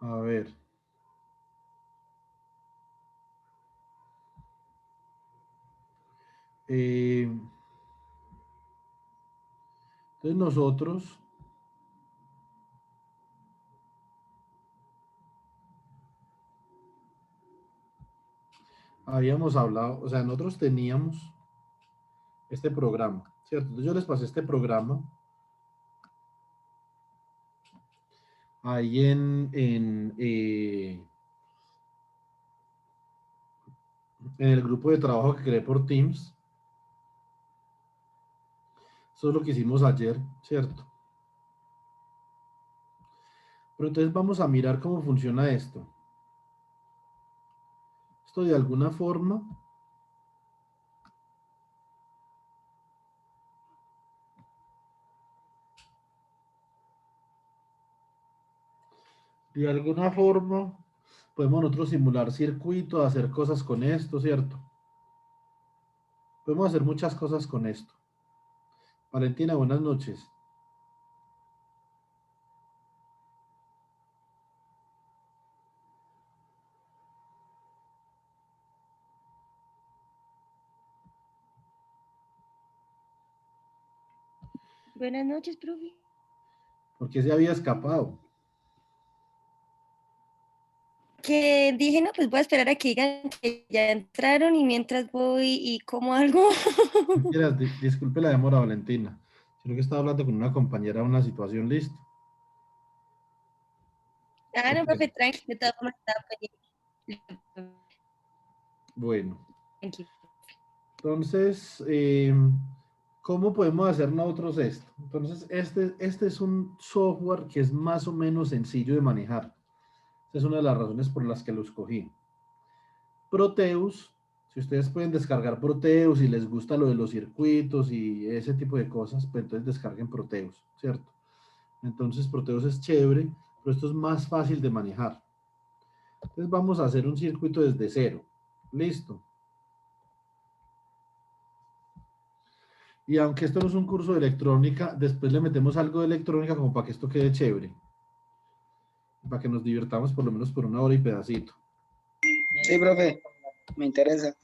A ver. Entonces nosotros habíamos hablado, o sea, nosotros teníamos este programa, ¿cierto? Entonces yo les pasé este programa ahí en el grupo de trabajo que creé por Teams. Eso es lo que hicimos ayer, ¿cierto? Pero entonces vamos a mirar cómo funciona esto. Esto de alguna forma, podemos nosotros simular circuitos, hacer cosas con esto, ¿cierto? Podemos hacer muchas cosas con esto. Valentina, buenas noches. Buenas noches, profe. ¿Por qué se había escapado? Que dije, no, pues voy a esperar a que digan que ya entraron y mientras voy y como algo. Mentiras, disculpe la demora, Valentina. Sino que estaba hablando con una compañera de una situación, listo. Ah, no, profe, tranqui, de todas formas estaba pendiente. Bueno, Tranqui. entonces, ¿cómo podemos hacer nosotros esto? Entonces, este es un software que es más o menos sencillo de manejar. Esa es una de las razones por las que lo escogí. Proteus, si ustedes pueden descargar Proteus y les gusta lo de los circuitos y ese tipo de cosas, pues entonces descarguen Proteus, ¿cierto? Entonces Proteus es chévere, pero esto es más fácil de manejar. Entonces vamos a hacer un circuito desde cero. Listo. Y aunque esto no es un curso de electrónica, después le metemos algo de electrónica como para que esto quede chévere. Para que nos divirtamos por lo menos por una hora y pedacito. Sí, profe, me interesa.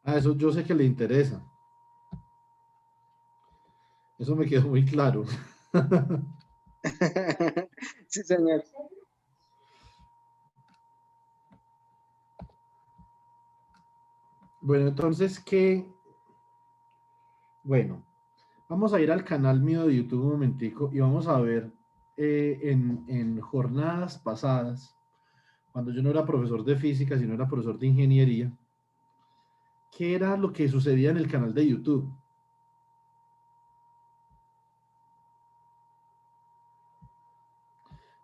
Ah, eso yo sé que le interesa. Eso me quedó muy claro. Sí, señor. Bueno, entonces, ¿qué? Bueno, vamos a ir al canal mío de YouTube un momentico y vamos a ver en jornadas pasadas, cuando yo no era profesor de física, sino era profesor de ingeniería, qué era lo que sucedía en el canal de YouTube.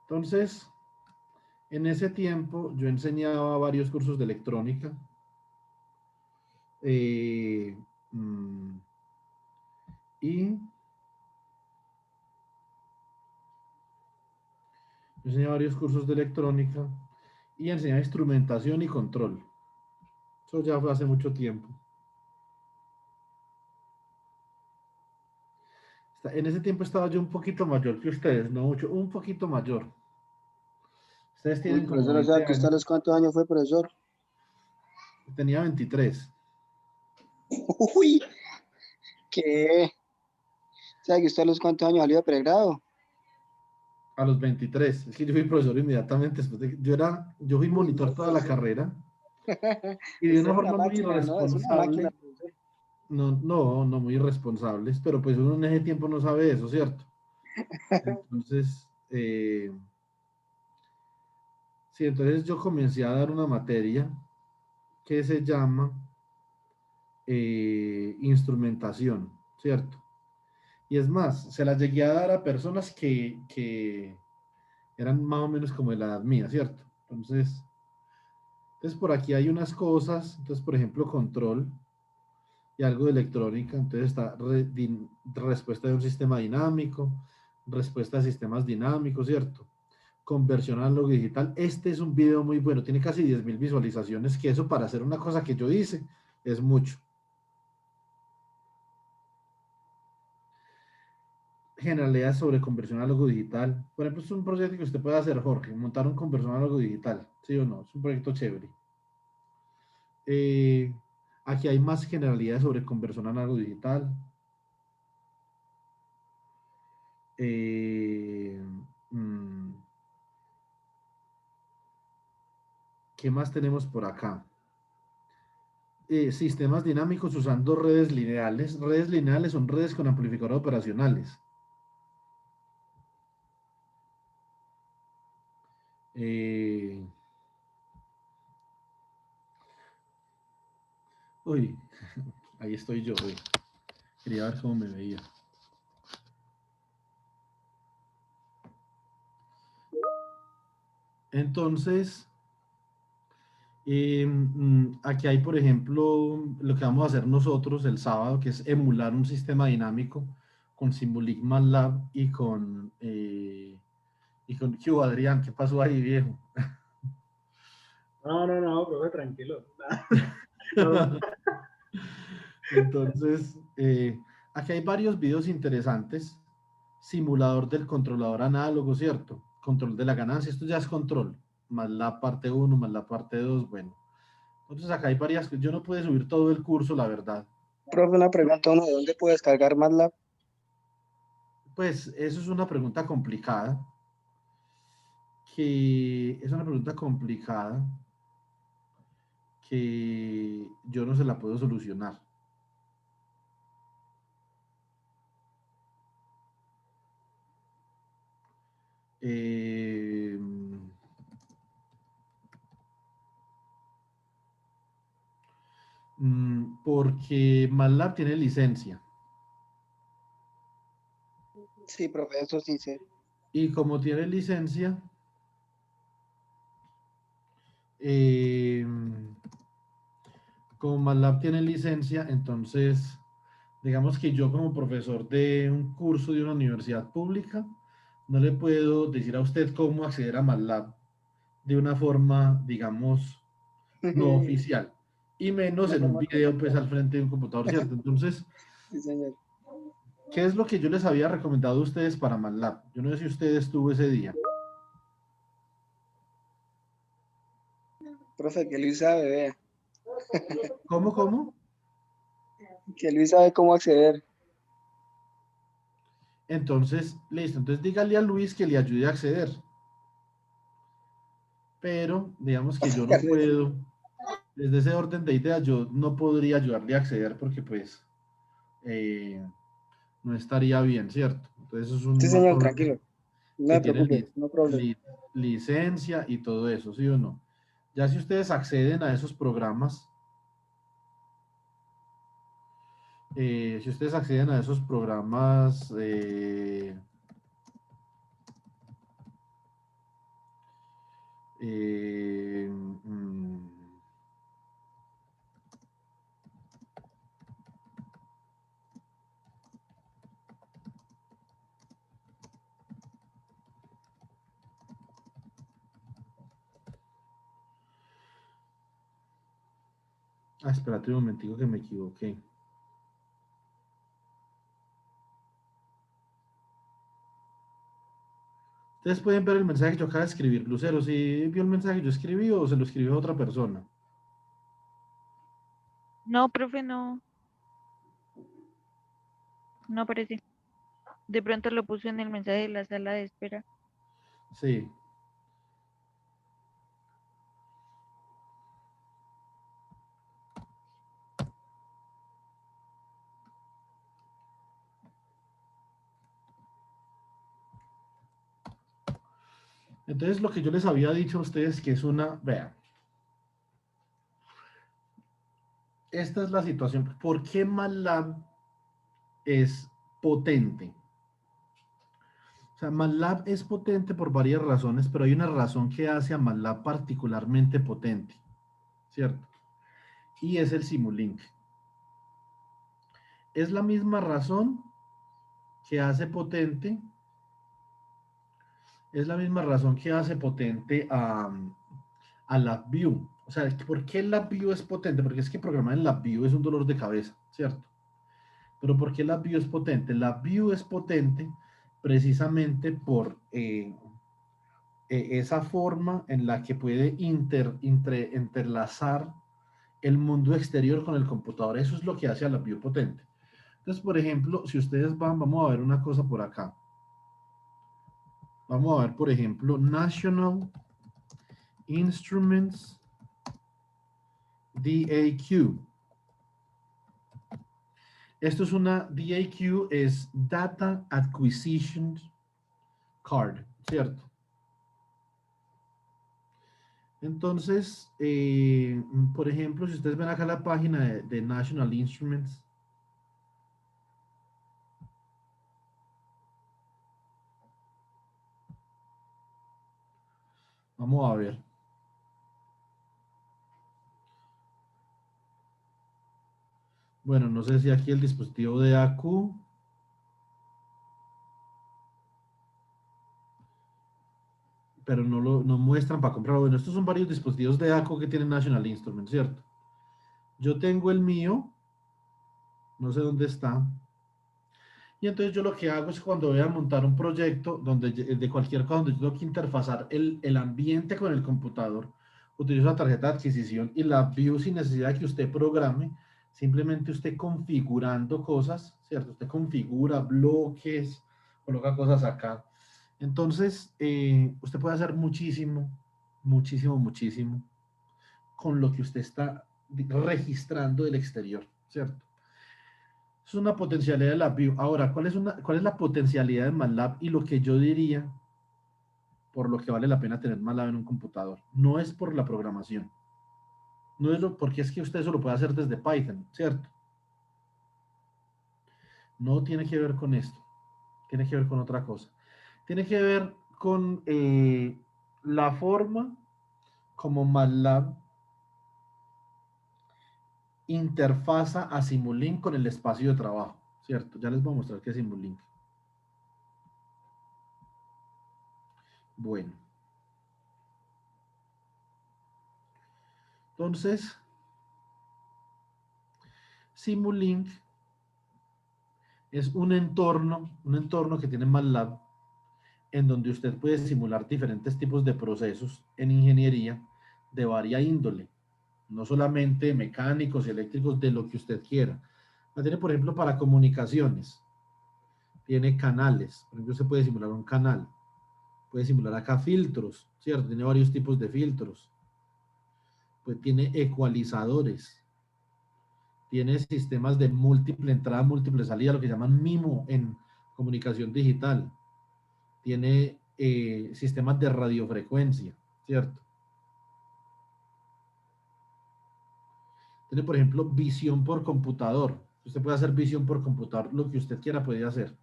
Entonces, en ese tiempo yo enseñaba varios cursos de electrónica. eh, mm, y yo enseñaba varios cursos de electrónica y enseñaba instrumentación y control. Eso ya fue hace mucho tiempo. En ese tiempo estaba yo un poquito mayor que ustedes, no mucho, un poquito mayor. Ustedes Uy, tienen como profesor, o sea, 20 que usted a años. los cuántos años fue, profesor. Tenía 23. Uy, ¿qué? O sea, que usted a los cuántos años salió de pregrado. A los 23. Es que yo fui profesor inmediatamente después de yo fui Uy, monitor no, toda la profesor. carrera y de Usted una es una forma muy máquina, ¿no? Es una máquina, irresponsable, profesor. no muy irresponsables, pero pues uno en ese tiempo no sabe eso, ¿cierto? Entonces, sí, entonces yo comencé a dar una materia que se llama instrumentación, ¿cierto? Y es más, se la llegué a dar a personas que eran más o menos como de la edad mía, ¿cierto? Entonces por aquí hay unas cosas, entonces por ejemplo control y algo de electrónica, entonces está respuesta de un sistema dinámico, respuesta de sistemas dinámicos, ¿cierto? Conversión análogo digital. Este es un video muy bueno, tiene casi 10.000 visualizaciones, que eso para hacer una cosa que yo hice es mucho. generalidades sobre conversión análogo digital. Por ejemplo, es un proyecto que usted puede hacer, Jorge, montar un conversor análogo digital, ¿sí o no? Es un proyecto chévere. Aquí hay más generalidades sobre conversión análogo digital. Mm, ¿Qué más tenemos por acá? Sistemas dinámicos usando redes lineales. Redes lineales son redes con amplificadores operacionales. Uy, ahí estoy yo. Uy. Quería ver cómo me veía. Entonces, aquí hay, por ejemplo, lo que vamos a hacer nosotros el sábado, que es emular un sistema dinámico con Simulink MATLAB y con ¿Qué hubo, Adrián? ¿Qué pasó ahí, viejo? No, profe, tranquilo. Entonces, aquí hay varios videos interesantes. Simulador del controlador análogo, ¿cierto? Control de la ganancia, esto ya es control, más la parte 1, más la parte 2, bueno. Entonces acá hay varias, yo no pude subir todo el curso, la verdad. Profe, una pregunta, ¿uno de dónde puede descargar MATLAB? Pues eso es una pregunta complicada, que es una pregunta complicada que yo no se la puedo solucionar. Eh, Porque MATLAB tiene licencia. Sí, profe, eso sí sé. Y como tiene licencia, eh, como MATLAB tiene licencia, entonces, digamos que yo como profesor de un curso de una universidad pública, no le puedo decir a usted cómo acceder a MATLAB de una forma, digamos, no oficial. Y menos Una en un forma video, pues comercial. al frente de un computador, ¿cierto? Entonces, Sí, señor. ¿qué es lo que yo les había recomendado a ustedes para MATLAB? Yo no sé si usted estuvo ese día. Profe, que Luis sabe, vea. ¿Cómo, cómo? Que Luis sabe cómo acceder. Entonces, listo. Entonces, dígale a Luis que le ayude a acceder. Pero, digamos que yo no puedo, desde ese orden de ideas, yo no podría ayudarle a acceder porque, pues, eh, no estaría bien, ¿cierto? Entonces, eso es Sí, un señor, programa tranquilo. No que me tiene preocupe, no problem. licencia y todo eso, ¿sí o no? Ya si ustedes acceden a esos programas, si ustedes acceden a esos programas, eh, mm, espérate un momentico que me equivoqué. Ustedes pueden ver el mensaje que yo acabo de escribir. Lucero, ¿sí vio el mensaje que yo escribí o se lo escribió a otra persona? No, profe, no, no aparece. De pronto lo puso en el mensaje de la sala de espera. Sí. Entonces, lo que yo les había dicho a ustedes que es una, vean, esta es la situación. ¿Por qué MATLAB es potente? O sea, MATLAB es potente por varias razones, pero hay una razón que hace a MATLAB particularmente potente, ¿cierto? Y es el Simulink. Es la misma razón que hace potente, es la misma razón que hace potente a LabVIEW. O sea, ¿por qué LabVIEW es potente? Porque es que programar en LabVIEW es un dolor de cabeza, ¿cierto? Pero ¿por qué LabVIEW es potente? LabVIEW es potente precisamente por esa forma en la que puede entrelazar el mundo exterior con el computador. Eso es lo que hace a LabVIEW potente. Entonces, por ejemplo, si ustedes van, vamos a ver una cosa por acá. Vamos a ver, por ejemplo, National Instruments DAQ. Esto es una DAQ, es Data Acquisition Card, ¿cierto? Entonces, por ejemplo, si ustedes ven acá la página de National Instruments, vamos a ver. Bueno, no sé si aquí el dispositivo de AQ. Pero no muestran para comprarlo. Bueno, estos son varios dispositivos de AQ que tienen National Instruments, ¿cierto? Yo tengo el mío, no sé dónde está. Y entonces yo lo que hago es cuando voy a montar un proyecto de cualquier cosa donde yo tengo que interfazar el ambiente con el computador, utilizo la tarjeta de adquisición y la view sin necesidad de que usted programe, simplemente usted configurando cosas, ¿cierto? Usted configura bloques, coloca cosas acá. Entonces, usted puede hacer muchísimo, muchísimo, muchísimo con lo que usted está registrando del exterior, ¿cierto? Es una potencialidad de LabVIEW. Ahora, ¿cuál es la potencialidad de MATLAB y lo que yo diría por lo que vale la pena tener MATLAB en un computador? No es por la programación. No es porque es que usted eso lo puede hacer desde Python, ¿cierto? No tiene que ver con esto. Tiene que ver con otra cosa. Tiene que ver con la forma como MATLAB interfaza a Simulink con el espacio de trabajo, ¿cierto? Ya les voy a mostrar qué es Simulink. Bueno. Entonces, Simulink es un entorno que tiene MATLAB en donde usted puede simular diferentes tipos de procesos en ingeniería de varia índole, no solamente mecánicos y eléctricos, de lo que usted quiera. La tiene, por ejemplo, para comunicaciones. Tiene canales. Por ejemplo, se puede simular un canal. Puede simular acá filtros, ¿cierto? Tiene varios tipos de filtros. Pues tiene ecualizadores. Tiene sistemas de múltiple entrada, múltiple salida, lo que llaman MIMO en comunicación digital. Tiene sistemas de radiofrecuencia, ¿cierto? Tiene, por ejemplo, visión por computador. Usted puede hacer visión por computador, lo que usted quiera puede hacer.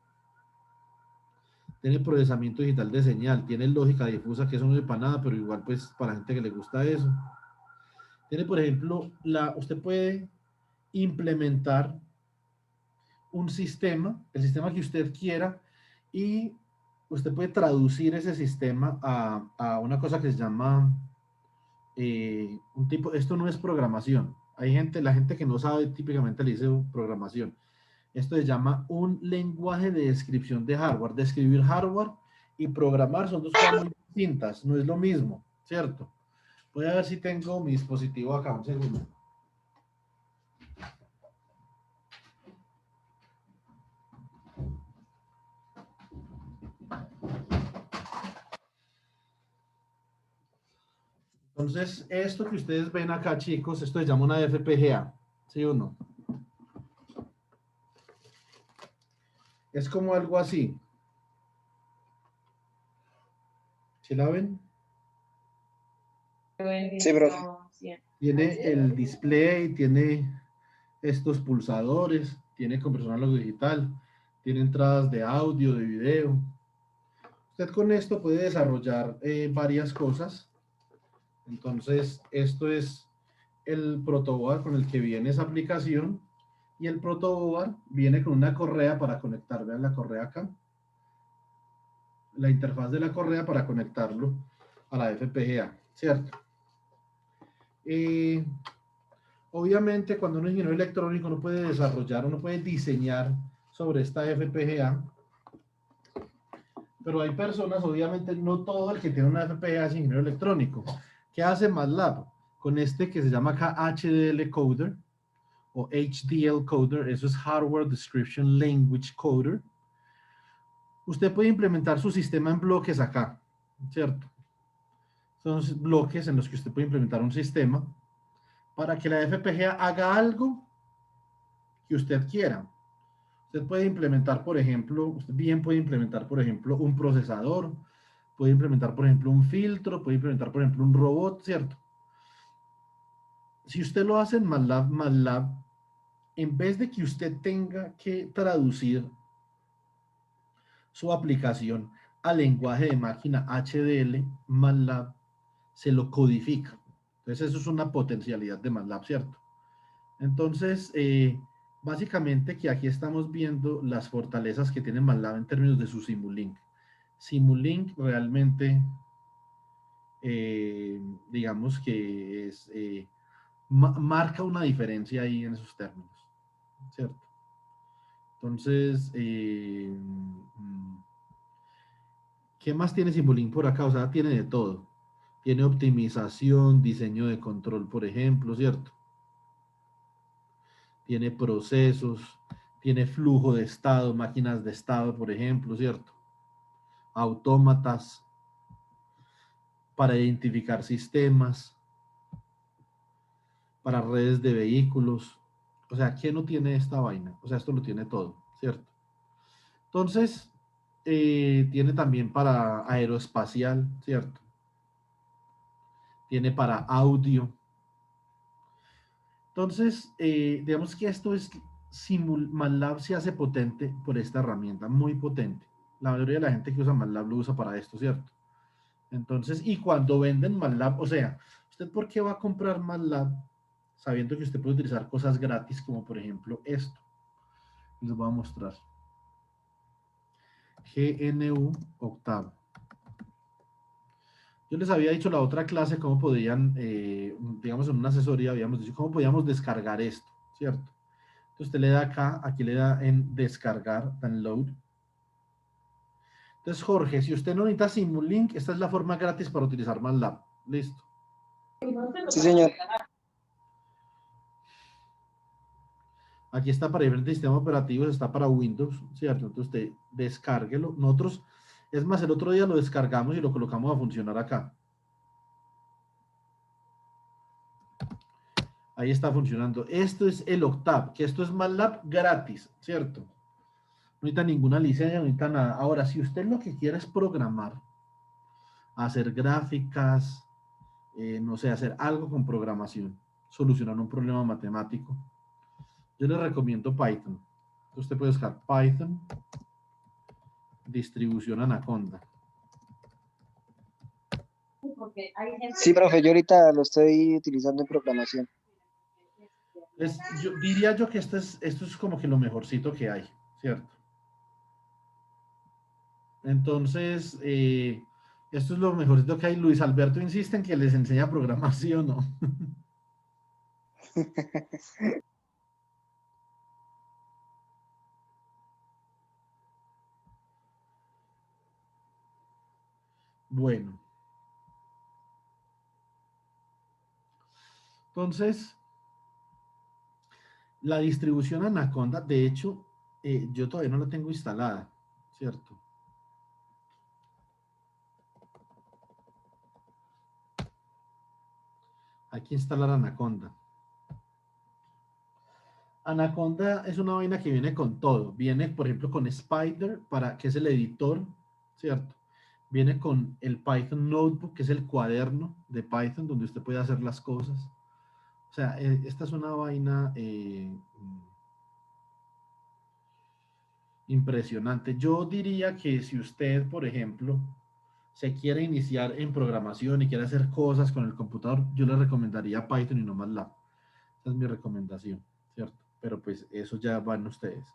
Tiene procesamiento digital de señal, tiene lógica difusa, que eso no es para nada, pero igual pues para gente que le gusta eso. Tiene, por ejemplo, usted puede implementar un sistema, el sistema que usted quiera, y usted puede traducir ese sistema a una cosa que se llama un tipo, esto no es programación. La gente que no sabe típicamente le dice programación. Esto se llama un lenguaje de descripción de hardware. Describir hardware y programar son dos cosas muy distintas, no es lo mismo, ¿cierto? Voy a ver si tengo mi dispositivo acá, un segundo. Entonces, esto que ustedes ven acá, chicos, esto se llama una FPGA, ¿sí o no? Es como algo así. ¿Sí la ven? Sí, profe. Tiene el display, tiene estos pulsadores, tiene conversor análogo digital, tiene entradas de audio, de video. Usted con esto puede desarrollar varias cosas. Entonces, esto es el protoboard con el que viene esa aplicación, y el protoboard viene con una correa para conectar. Vean la correa acá. La interfaz de la correa para conectarlo a la FPGA, ¿cierto? Obviamente, cuando uno es ingeniero electrónico, uno puede desarrollar, uno puede diseñar sobre esta FPGA Pero hay personas, obviamente, no todo el que tiene una FPGA es ingeniero electrónico. ¿Qué hace MATLAB? Con este que se llama acá HDL Coder o HDL Coder, eso es Hardware Description Language Coder. Usted puede implementar su sistema en bloques acá, ¿cierto? Son bloques en los que usted puede implementar un sistema para que la FPGA haga algo que usted quiera. Usted puede implementar, por ejemplo, usted bien puede implementar, por ejemplo, un procesador, puede implementar, por ejemplo, un filtro, puede implementar, por ejemplo, un robot, ¿cierto? Si usted lo hace en MATLAB, en vez de que usted tenga que traducir su aplicación al lenguaje de máquina HDL, MATLAB se lo codifica. Entonces, eso es una potencialidad de MATLAB, ¿cierto? Entonces, básicamente que aquí estamos viendo las fortalezas que tiene MATLAB en términos de su Simulink. Simulink realmente, digamos que es, marca una diferencia ahí en esos términos, ¿cierto? Entonces, ¿qué más tiene Simulink por acá? O sea, tiene de todo. Tiene optimización, diseño de control, por ejemplo, ¿cierto? Tiene procesos, tiene flujo de estado, máquinas de estado, por ejemplo, ¿cierto? Autómatas para identificar sistemas, para redes de vehículos. O sea, ¿quién no tiene esta vaina? O sea, esto lo tiene todo, ¿cierto? Entonces, tiene también para aeroespacial, ¿cierto? Tiene para audio. Entonces, digamos que esto es, MATLAB se hace potente por esta herramienta, muy potente. La mayoría de la gente que usa MATLAB lo usa para esto, ¿cierto? Entonces, y cuando venden MATLAB, o sea, ¿usted por qué va a comprar MATLAB sabiendo que usted puede utilizar cosas gratis como por ejemplo esto? Les voy a mostrar. GNU Octavo. Yo les había dicho la otra clase cómo podían, digamos en una asesoría, habíamos dicho cómo podíamos descargar esto, ¿cierto? Entonces usted le da acá, aquí le da en descargar, download. Entonces Jorge, si usted no necesita Simulink, esta es la forma gratis para utilizar MATLAB. Listo. Sí, señor. Aquí está para diferentes sistemas operativos, está para Windows, ¿cierto? Entonces usted descárguelo. Nosotros, es más, el otro día lo descargamos y lo colocamos a funcionar acá. Ahí está funcionando. Esto es el Octave, que esto es MATLAB gratis, ¿cierto? No necesita ninguna licencia, no necesita nada. Ahora, si usted lo que quiere es programar, hacer gráficas, no sé, hacer algo con programación, solucionar un problema matemático, yo le recomiendo Python. Usted puede buscar Python, distribución Anaconda. Sí, profe, yo ahorita lo estoy utilizando en programación. Diría yo que esto es como que lo mejorcito que hay, ¿cierto? Entonces, esto es lo mejorcito que hay. Luis Alberto insiste en que les enseña programación, ¿no? Bueno. Entonces, la distribución Anaconda, de hecho, yo todavía no la tengo instalada, ¿cierto? Hay que instalar Anaconda. Anaconda es una vaina que viene con todo. Viene, por ejemplo, con Spider, que es el editor, ¿cierto? Viene con el Python Notebook, que es el cuaderno de Python, donde usted puede hacer las cosas. O sea, esta es una vaina impresionante. Yo diría que si usted, por ejemplo, se quiere iniciar en programación y quiere hacer cosas con el computador, yo le recomendaría Python y no MATLAB. Esa es mi recomendación, ¿cierto? Pero pues eso ya van ustedes.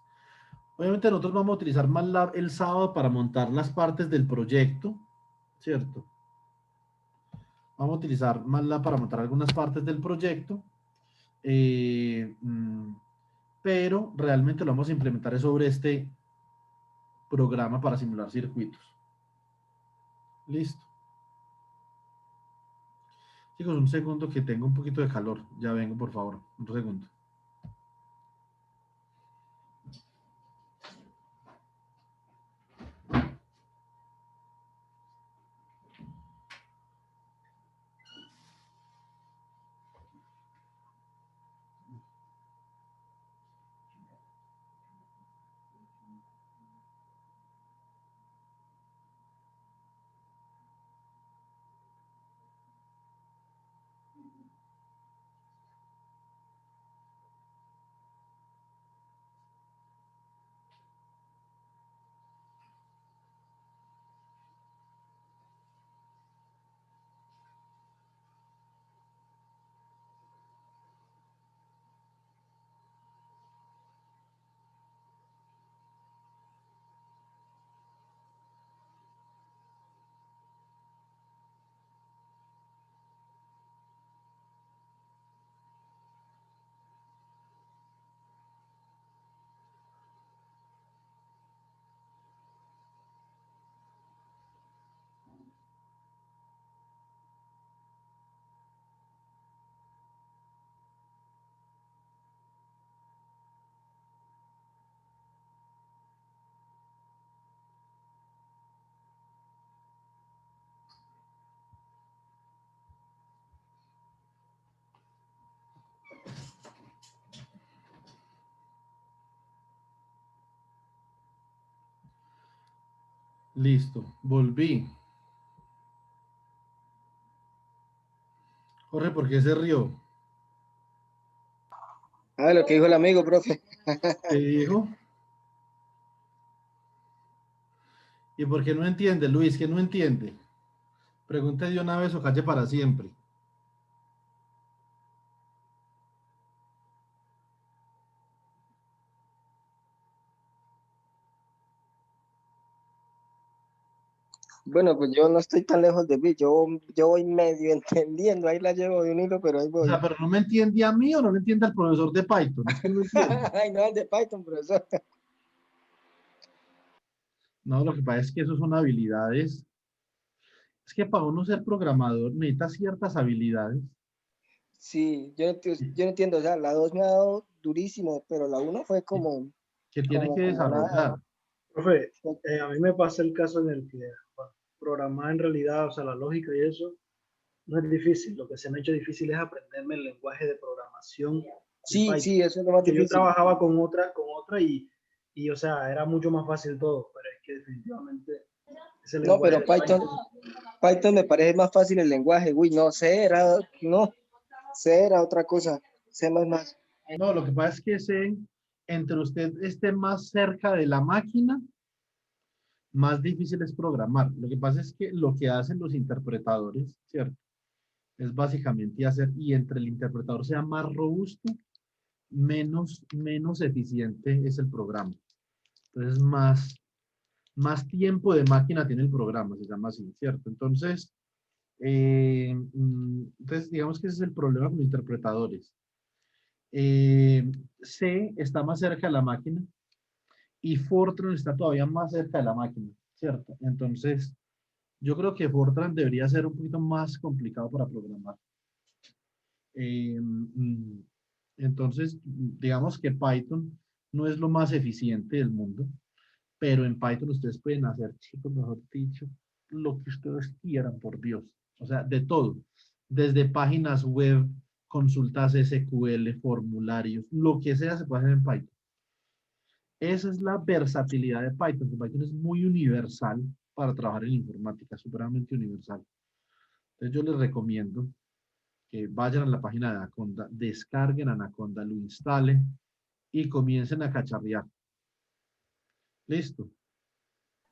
Obviamente nosotros vamos a utilizar MATLAB el sábado para montar las partes del proyecto, ¿cierto? Vamos a utilizar MATLAB para montar algunas partes del proyecto, pero realmente lo vamos a implementar sobre este programa para simular circuitos, Listo. Chicos, un segundo que tengo un poquito de calor. Ya vengo, por favor. Un segundo. Listo. Volví. Jorge, ¿por qué se rió? Ah, lo que dijo el amigo, profe. ¿Qué dijo? ¿Y por qué no entiende, Luis? ¿Qué no entiende? Pregunte de una vez o calle para siempre. Bueno, pues yo no estoy tan lejos de mí, yo voy medio entendiendo, ahí la llevo de un hilo, pero ahí O sea, voy. pero no me entiende a mí o no me entiende al profesor de Python. Es que no entiende. Ay, no, el de Python, profesor. No, lo que pasa es que eso son habilidades. Es que para uno ser programador necesita ciertas habilidades Sí, yo no entiendo, o sea, la 2 me ha dado durísimo, pero la uno fue que, como, que tiene como, que como nada. desarrollar. Profe, a mí me pasa el caso en el que bueno, programar en realidad, o sea, la lógica y eso, no es difícil. Lo que se me ha hecho difícil es aprenderme el lenguaje de programación de Sí, Python. sí, eso es lo más Que yo difícil. trabajaba con otra y, o sea, era mucho más fácil todo, pero es que definitivamente ese No, lenguaje pero de Python, Python, Python me parece más fácil el lenguaje. Uy, no, C era otra cosa. C++. No, lo que pasa es que entre usted esté más cerca de la máquina, más difícil es programar. Lo que pasa es que lo que hacen los interpretadores, ¿cierto? Es básicamente hacer, y entre el interpretador sea más robusto, menos eficiente es el programa. Entonces, más tiempo de máquina tiene el programa, se llama así, ¿cierto? Entonces digamos que ese es el problema con interpretadores. C está más cerca de la máquina y Fortran está todavía más cerca de la máquina, ¿cierto? Entonces, yo creo que Fortran debería ser un poquito más complicado para programar. Eh, mm, entonces, digamos que Python no es lo más eficiente del mundo, pero en Python ustedes pueden hacer, chicos, mejor dicho, lo que ustedes quieran, por Dios. O sea, de todo. Desde páginas web, consultas SQL, formularios, lo que sea se puede hacer en Python. Esa es la versatilidad de Python. Python es muy universal para trabajar en informática, supremamente universal. Entonces yo les recomiendo que vayan a la página de Anaconda, descarguen Anaconda, lo instalen y comiencen a cacharrear. Listo.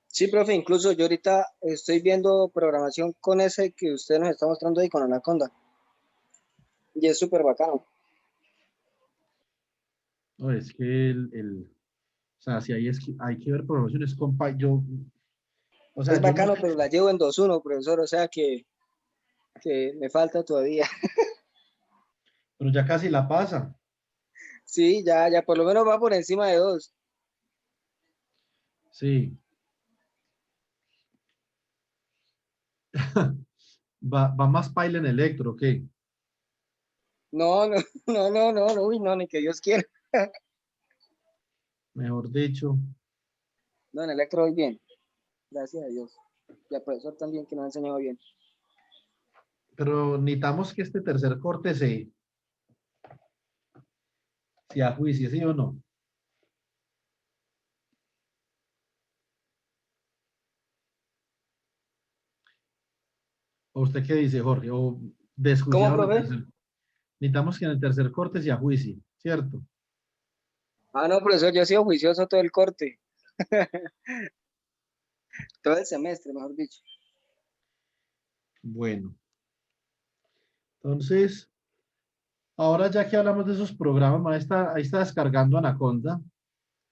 Sí, profe, incluso yo ahorita estoy viendo programación con ese que usted nos está mostrando ahí con Anaconda. Y es súper bacano. No, es que o sea, si hay que ver programaciones con Python. O sea, Es yo no bacano, sé, pero la llevo en 2.1, profesor, o sea que me falta todavía. pero ya casi la pasa. Sí, ya por lo menos va por encima de 2. Sí. Va más paila en electro, ¿ok? No, no, no, no, no, no, uy, no, ni que Dios quiera. Mejor dicho. No, en electro voy bien. Gracias a Dios. Y al profesor también que nos ha enseñado bien. Pero necesitamos que este tercer corte se ajuicie, ¿sí o no? ¿O usted qué dice, Jorge? ¿O ¿Cómo, desjuiciado en el profe? tercer? Necesitamos que en el tercer corte se ajuicie, ¿cierto? Ah, no, profesor, yo he sido juicioso todo el corte. Todo el semestre, mejor dicho. Bueno, entonces, ahora ya que hablamos de esos programas, ahí está descargando Anaconda.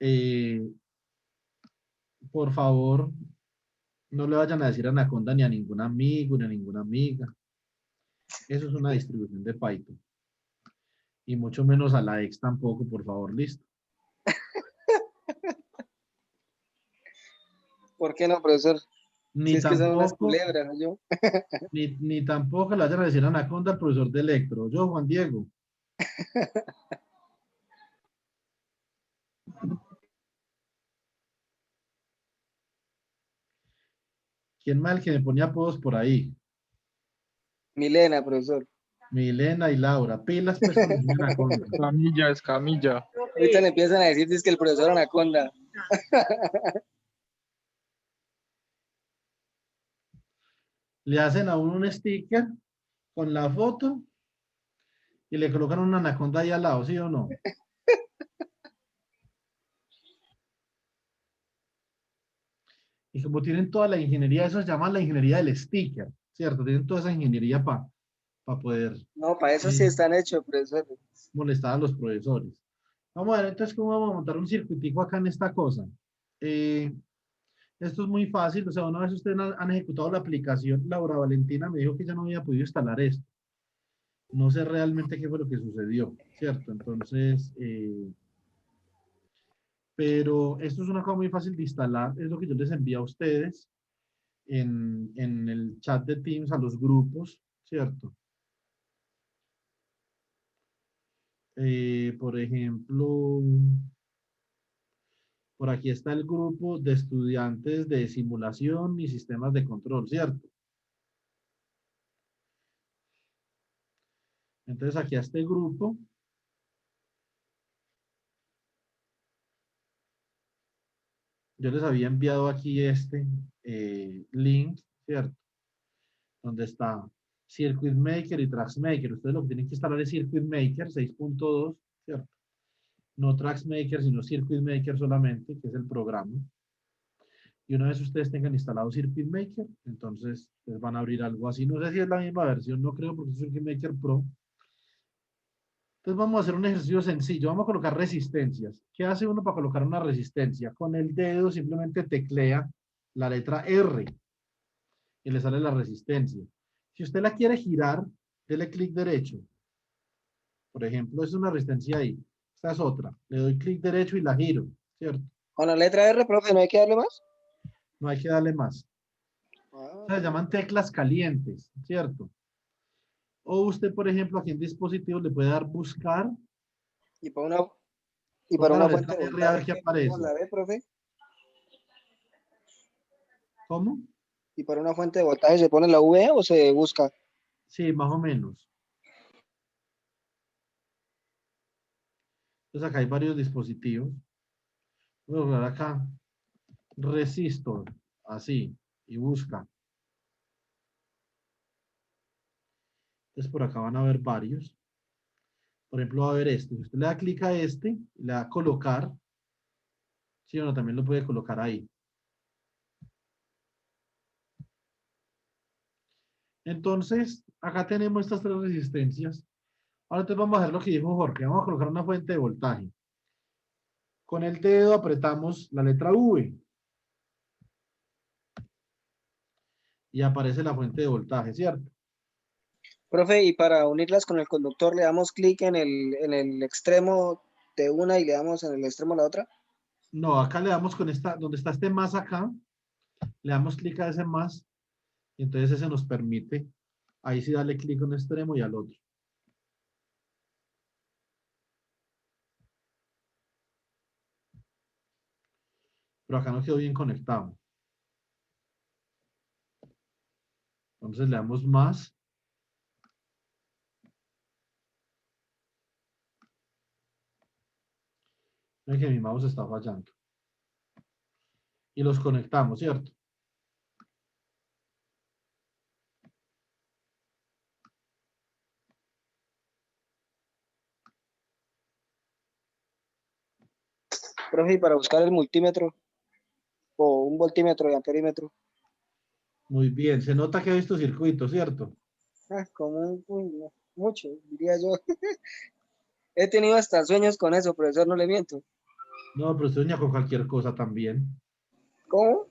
Eh, por favor, no le vayan a decir Anaconda ni a ningún amigo ni a ninguna amiga. Eso es una distribución de Python. Y mucho menos a la ex tampoco, por favor, listo. ¿Por qué no, profesor? Ni Si es que son unas tampoco, culebras, ¿no? Yo. ni tampoco le vayan a decir Anaconda al profesor de electro. Yo, Juan Diego. ¿Quién mal que me ponía apodos por ahí? Milena, profesor. Milena y Laura. Pilas pues con el Anaconda. Escamilla, escamilla. Ahorita le empiezan a decir que el profesor Anaconda. Le hacen a uno un sticker con la foto y le colocan una anaconda ahí al lado, ¿sí o no? Y como tienen toda la ingeniería, eso se llama la ingeniería del sticker, ¿cierto? Tienen toda esa ingeniería para poder No, para eso sí eh, están hechos, profesor. molestar a los profesores. Vamos a ver entonces cómo vamos a montar un circuitico acá en esta cosa. Esto es muy fácil, o sea, una vez ustedes han ejecutado la aplicación, Laura Valentina me dijo que ya no había podido instalar esto. No sé realmente qué fue lo que sucedió, ¿cierto? Entonces, pero esto es una cosa muy fácil de instalar, es lo que yo les envío a ustedes en el chat de Teams a los grupos, ¿cierto? Por ejemplo, por aquí está el grupo de estudiantes de simulación y sistemas de control, ¿cierto? Entonces aquí a este grupo, yo les había enviado aquí este link, ¿cierto? Donde está Circuit Maker y Tracks Maker. Ustedes lo que tienen que instalar es Circuit Maker 6.2, ¿cierto? No Tracks Maker, sino Circuit Maker solamente, que es el programa. Y una vez ustedes tengan instalado Circuit Maker, entonces les van a abrir algo así. No sé si es la misma versión, no creo porque es Circuit Maker Pro. Entonces vamos a hacer un ejercicio sencillo. Vamos a colocar resistencias. ¿Qué hace uno para colocar una resistencia? Con el dedo simplemente teclea la letra R y le sale la resistencia. Si usted la quiere girar, dele clic derecho. Por ejemplo, es una resistencia ahí. Esta es otra. Le doy clic derecho y la giro, ¿cierto? Con la letra R, profe, ¿no hay que darle más? No hay que darle más. Ah, Se llaman teclas calientes, ¿cierto? O usted, por ejemplo, aquí en dispositivos le puede dar buscar, y para una, y para ponga la una letra fuente de R a ver voltaje, qué ¿qué ponemos aparece. la B, profe? ¿Cómo? ¿Y para una fuente de voltaje se pone la V o se busca? Sí, más o menos. Entonces acá hay varios dispositivos. Voy a buscar acá resistor, así, y busca. Entonces por acá van a ver varios. Por ejemplo, va a ver este. Si usted le da clic a este, le da a colocar, sí o no, también lo puede colocar ahí. Entonces, acá tenemos estas tres resistencias. Ahora entonces vamos a hacer lo que dijo Jorge. Vamos a colocar una fuente de voltaje. Con el dedo apretamos la letra V y aparece la fuente de voltaje, ¿cierto? Profe, y para unirlas con el conductor le damos clic en el extremo de una y le damos en el extremo de la otra. No, acá le damos con esta, donde está este más acá, le damos clic a ese más y Entonces ese nos permite, ahí sí darle clic a un extremo y al otro. Pero acá no quedó bien conectado. Entonces le damos más. Ven que mi mouse está fallando. Y los conectamos, ¿cierto? Profe, y para buscar el multímetro o un voltímetro y amperímetro. Muy bien. Se nota que ha visto circuitos, ¿cierto? Como mucho, diría yo. He tenido hasta sueños con eso, profesor, no le miento. No, pero se sueña con cualquier cosa también. ¿Cómo?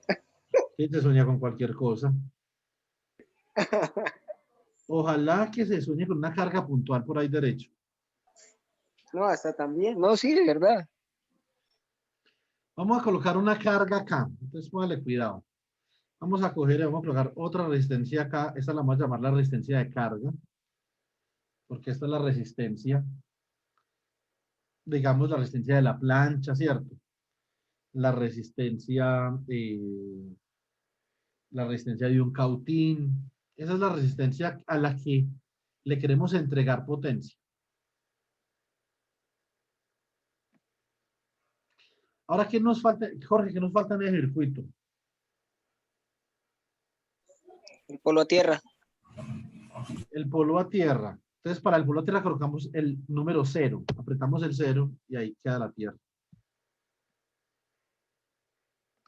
Sí, se sueña con cualquier cosa. Ojalá que se sueñe con una carga puntual por ahí derecho. No, hasta también. No, sí, de verdad. Vamos a colocar una carga acá. Entonces, póngale cuidado. Vamos a coger y vamos a colocar otra resistencia acá. Esta la vamos a llamar la resistencia de carga. Porque esta es la resistencia, digamos, la resistencia de la plancha, ¿cierto? La resistencia de un cautín. Esa es la resistencia a la que le queremos entregar potencia. Ahora, ¿qué nos falta, Jorge? ¿Qué nos falta en el circuito? El polo a tierra. El polo a tierra. Entonces, para el polo a tierra colocamos el número 0. Apretamos el 0 y ahí queda la tierra.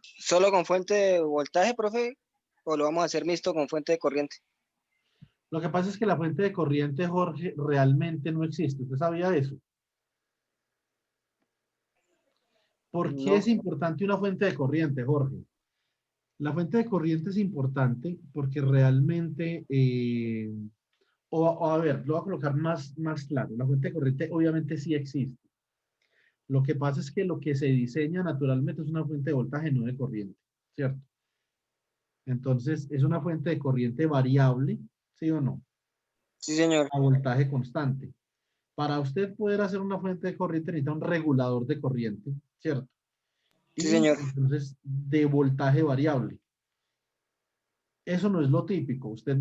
¿Solo con fuente de voltaje, profe? ¿O lo vamos a hacer mixto con fuente de corriente? Lo que pasa es que la fuente de corriente, Jorge, realmente no existe. ¿Usted sabía eso? ¿Por qué No. es importante una fuente de corriente, Jorge? La fuente de corriente es importante porque realmente, a ver, lo voy a colocar más claro. La fuente de corriente obviamente sí existe. Lo que pasa es que lo que se diseña naturalmente es una fuente de voltaje, no de corriente, ¿cierto? Entonces, es una fuente de corriente variable, ¿sí o no? Sí, señor. A voltaje constante. Para usted poder hacer una fuente de corriente necesita un regulador de corriente, ¿cierto? Sí, Y señor. entonces de voltaje variable. Eso no es lo típico. Usted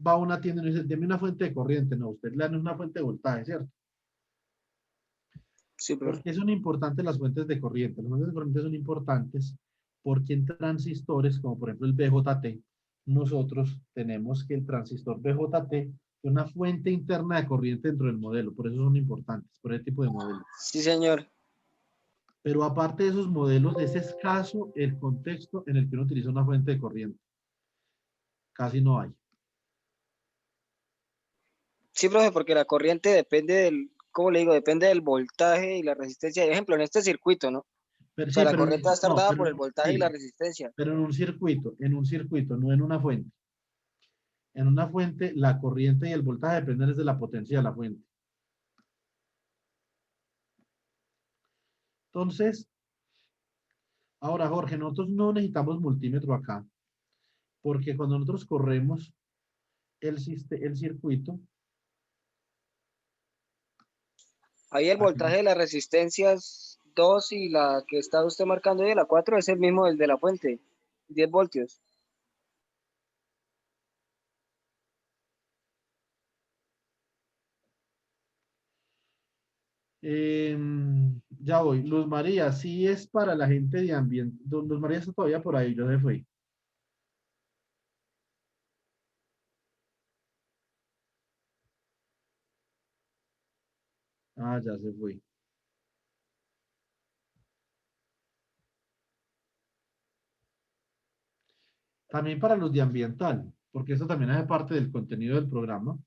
va a una tienda y dice, deme una fuente de corriente. No, usted le da una fuente de voltaje, ¿cierto? Sí, profe. ¿Por qué son importantes las fuentes de corriente? Las fuentes de corriente son importantes porque en transistores, como por ejemplo el BJT, nosotros tenemos que el transistor BJT es una fuente interna de corriente dentro del modelo. Por eso son importantes, por ese tipo de modelos. Sí, señor. Pero aparte de esos modelos, es escaso el contexto en el que uno utiliza una fuente de corriente. Casi no hay. Sí, profe, porque la corriente depende del, ¿cómo le digo? Depende del voltaje y la resistencia. Por ejemplo, en este circuito, ¿no? O Pero sea, sí, la corriente va a estar no, dada por el voltaje y la sí, resistencia. pero en un circuito, no en una fuente. En una fuente, la corriente y el voltaje dependen de la potencia de la fuente. Entonces, ahora, Jorge, nosotros no necesitamos multímetro acá, porque cuando nosotros corremos el circuito, Ahí el acá, voltaje de las resistencias 2 y la que está usted marcando ahí, la 4, es el mismo del de la fuente, 10 voltios. ya voy. Luz María, sí es para la gente de ambiente. Luz María está todavía por ahí, yo se fue. Ah, ya se fue. También para los de ambiental, porque eso también hace parte del contenido del programa.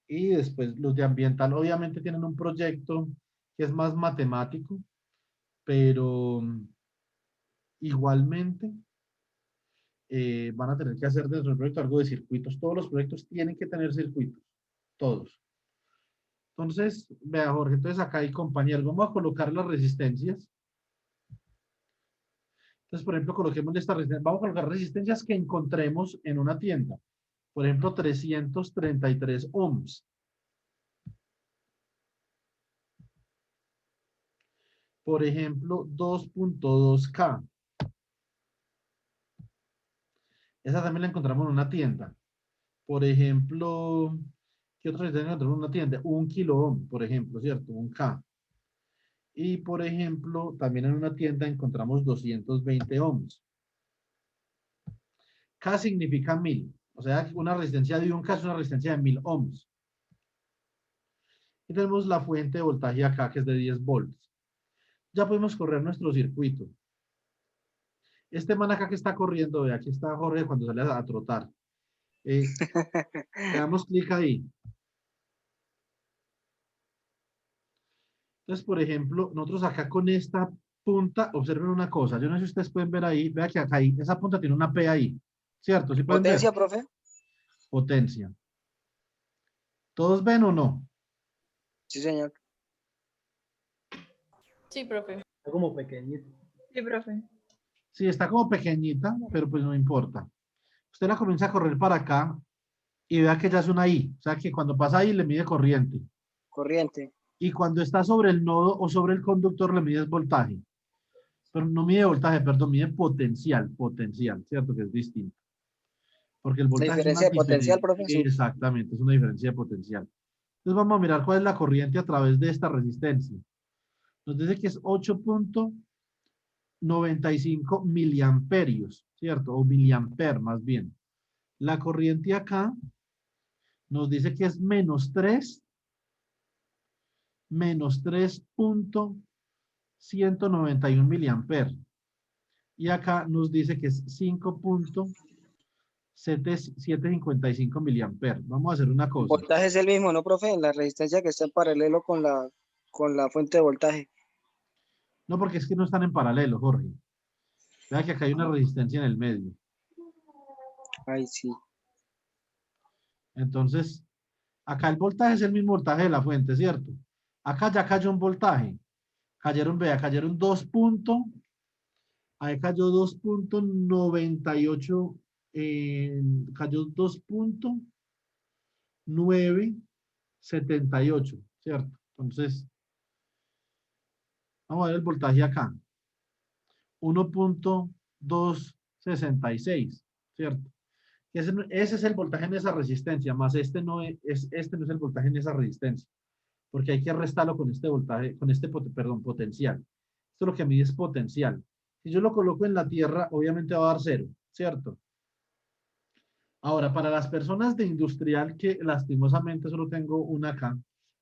Y después los de ambiental obviamente tienen un proyecto que es más matemático, pero igualmente van a tener que hacer dentro del proyecto algo de circuitos. Todos los proyectos tienen que tener circuitos, todos. Entonces, vea Jorge, entonces acá hay compañeros, vamos a colocar las resistencias. Entonces, por ejemplo, coloquemos esta resistencia, vamos a colocar resistencias que encontremos en una tienda. Por ejemplo, 333 ohms. Por ejemplo, 2.2K. Esa también la encontramos en una tienda. Por ejemplo, ¿qué otra resistencia encontramos en una tienda? 1 kilo ohm, por ejemplo, ¿cierto? 1K. Y por ejemplo, también en una tienda encontramos 220 ohms. K significa 1000. O sea, una resistencia de 1K es una resistencia de 1000 ohms. Y tenemos la fuente de voltaje acá, que es de 10 volts. Ya podemos correr nuestro circuito. Este man acá que está corriendo, ve, aquí está Jorge cuando sale a trotar. Le damos clic ahí. Entonces, por ejemplo, nosotros acá con esta punta, observen una cosa. Yo no sé si ustedes pueden ver ahí. Vea que acá ahí, esa punta tiene una P ahí. ¿Cierto? ¿Sí pueden ver? Potencia, profe. Potencia. ¿Todos ven o no? Sí, señor. Sí, profe. Está como pequeñito. Sí, profe. Sí, está como pequeñita, pero pues no importa. Usted la comienza a correr para acá y vea que ya es una I. O sea que cuando pasa ahí le mide corriente. Corriente. Y cuando está sobre el nodo o sobre el conductor le mide voltaje. Pero no mide voltaje, perdón, mide potencial, ¿cierto? Que es distinto. Porque el La voltaje es una diferencia de potencial, diferencia. profe, sí. Exactamente, es una diferencia de potencial. Entonces vamos a mirar cuál es la corriente a través de esta resistencia. Nos dice que es 8.95 miliamperios, ¿cierto? O miliamper más bien. La corriente acá nos dice que es menos 3.191 miliamper. Y acá nos dice que es 5.755 miliamper. Vamos a hacer una El cosa. voltaje es el mismo, ¿no, profe? La resistencia que está en paralelo con la fuente de voltaje. No, porque es que no están en paralelo, Jorge. Vea que acá hay una resistencia en el medio. Ay, sí. Entonces, acá el voltaje es el mismo voltaje de la fuente, ¿cierto? Acá ya cayó un voltaje. Cayeron, vea, cayeron 2 puntos. Ahí cayó 2.98. Cayó 2.978, ¿cierto? Entonces, vamos a ver el voltaje acá. 1.266, ¿cierto? Ese es el voltaje en esa resistencia, más este no es el voltaje en esa resistencia, porque hay que restarlo con este voltaje, con este, perdón, potencial. Esto lo que mide es potencial. Si yo lo coloco en la tierra, obviamente va a dar 0, ¿cierto? Ahora, para las personas de industrial, que lastimosamente solo tengo una acá.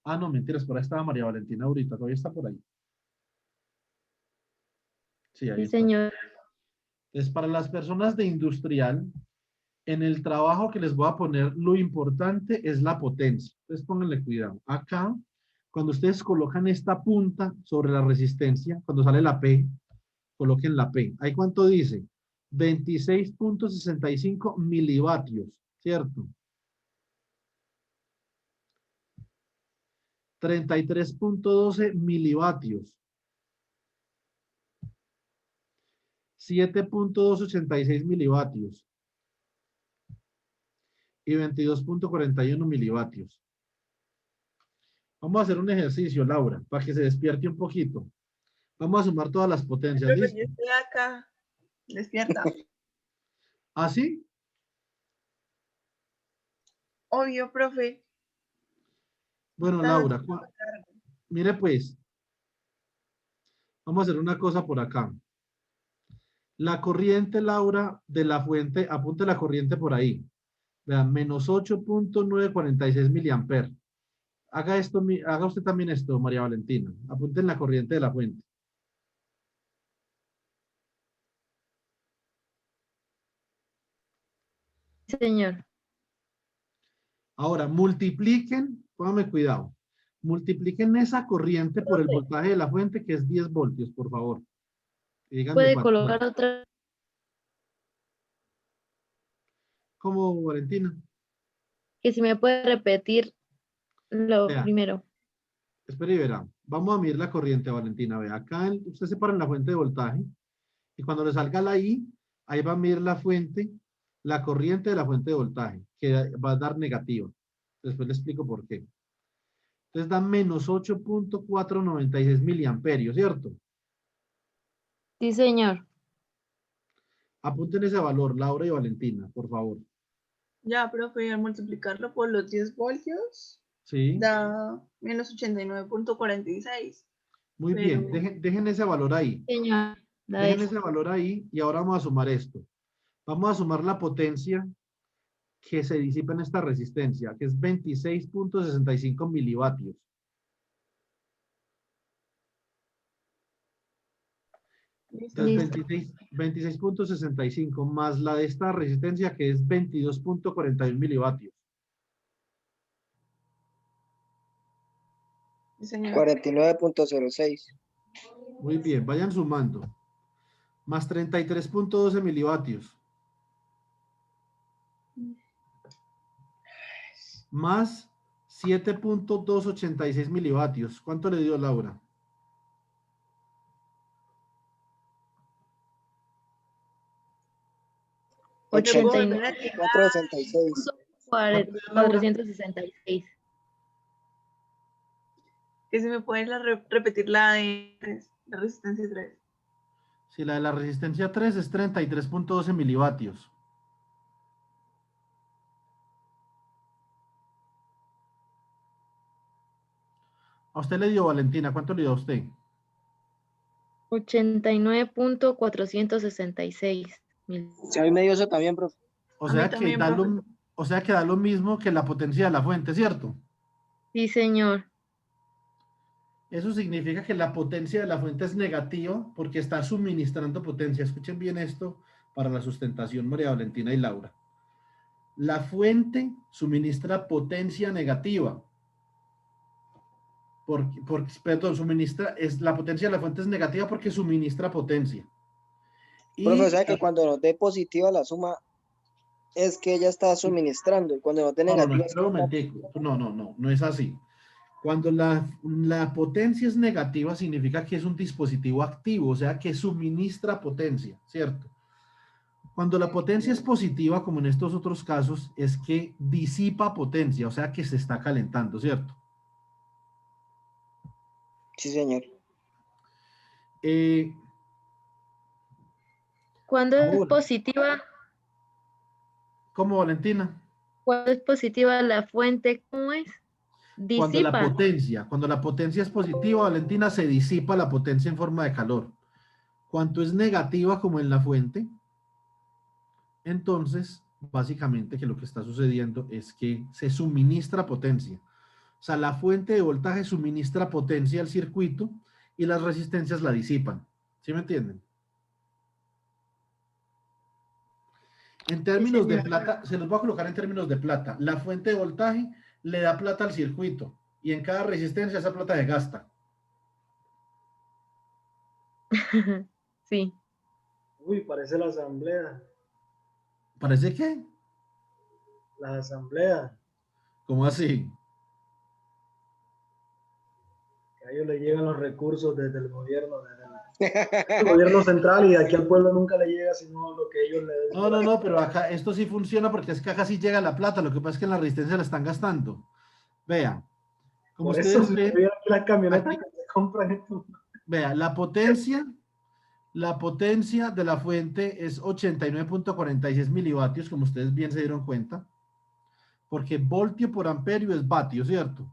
Ah, no, mentiras, por ahí estaba María Valentina ahorita, todavía está por ahí. Sí, ahí Sí, está. señor. Entonces, para las personas de industrial, en el trabajo que les voy a poner, lo importante es la potencia. Entonces, pónganle cuidado. Acá, cuando ustedes colocan esta punta sobre la resistencia, cuando sale la P, coloquen la P. ¿Ahí cuánto dice? 26.65 milivatios, ¿cierto? 33.12 milivatios. 7.286 milivatios. Y 22.41 milivatios. Vamos a hacer un ejercicio, Laura, para que se despierte un poquito. Vamos a sumar todas las potencias. Profe, ¿Listo? yo estoy acá. Despierta. ¿Ah, sí? Obvio, profe. Bueno, Estaba Laura, mire pues, vamos a hacer una cosa por acá. La corriente, Laura, de la fuente, apunte la corriente por ahí. Vean, menos 8.946 miliamper. Haga esto, haga usted también esto, María Valentina. Apunte en la corriente de la fuente. señor. Ahora, multipliquen, póngame cuidado, multipliquen esa corriente por el voltaje de la fuente, que es 10 voltios, por favor. Y díganme Puede cuánto. colocar otra. ¿Cómo, Valentina? Que si me puede repetir lo Vea, primero. espere y verá. Vamos a medir la corriente, Valentina. Vea, acá usted se para en la fuente de voltaje y cuando le salga la I, ahí va a medir la fuente la corriente de la fuente de voltaje, que va a dar negativa. Después le explico por qué. Entonces da menos 8.496 miliamperios, ¿cierto? Sí, señor. Apunten ese valor, Laura y Valentina, por favor. Ya, profe, al multiplicarlo por los 10 voltios Sí, da menos 89.46. muy Pero bien. Dejen ese valor ahí. Señor. Da Dejen eso. ese valor ahí y ahora vamos a sumar esto. Vamos a sumar la potencia que se disipa en esta resistencia, que es 26.65 milivatios. listo. Entonces, 26.65 más la de esta resistencia, que es 22.41 milivatios. Sí, señor. 49.06. Muy bien, vayan sumando. Más 33.12 milivatios. Más 7.286 milivatios. ¿Cuánto le dio Laura? ¿Me puedo 89. volver a tirar? 466. ¿Cuánto le dio Laura? 466. Que si me pueden repetir la de 3, la resistencia 3. Si la de la resistencia 3 es 33.12 milivatios. A usted le dio, Valentina, ¿cuánto le dio a usted? 89.466 mil. Si a mí me dio eso también, profe. O A mí sea que también, da profe. o sea que da lo mismo que la potencia de la fuente, ¿cierto? Sí, señor. Eso significa que la potencia de la fuente es negativa porque está suministrando potencia. Escuchen bien esto para la sustentación, María Valentina y Laura. La fuente suministra potencia negativa. Perdón, la potencia de la fuente es negativa porque suministra potencia. Profe, o Y sea que cuando nos dé positiva la suma es que ella está suministrando y cuando nos dé no, negativa es espera que un está... momentico. No es así. Cuando la potencia es negativa, significa que es un dispositivo activo, o sea, que suministra potencia, ¿cierto? Cuando la potencia es positiva, como en estos otros casos, es que disipa potencia, o sea, que se está calentando, ¿cierto? Sí, señor. Cuando es Ahora, positiva, ¿cómo, Valentina? cuando es positiva la fuente, ¿cómo es? Disipa. Cuando la potencia es positiva, Valentina, se disipa la potencia en forma de calor. Cuando es negativa, como en la fuente, entonces, básicamente que lo que está sucediendo es que se suministra potencia. O sea, la fuente de voltaje suministra potencia al circuito y las resistencias la disipan. ¿Sí me entienden? En términos de señor. plata, se los voy a colocar en términos de plata. La fuente de voltaje le da plata al circuito y en cada resistencia esa plata se gasta. Sí. Uy, parece la asamblea. ¿Parece que? La asamblea. ¿Cómo así? Que a ellos le llegan los recursos desde el gobierno, el gobierno central, y aquí al pueblo nunca le llega sino lo que ellos le den. No, pero acá esto sí funciona porque es que acá sí llega la plata. Lo que pasa es que en la resistencia la están gastando. Vean, como Por eso ustedes si ven, vieron las camionetas aquí, que se compran esto. vean, la potencia de la fuente es 89.46 milivatios, como ustedes bien se dieron cuenta, porque voltio por amperio es vatio, ¿cierto?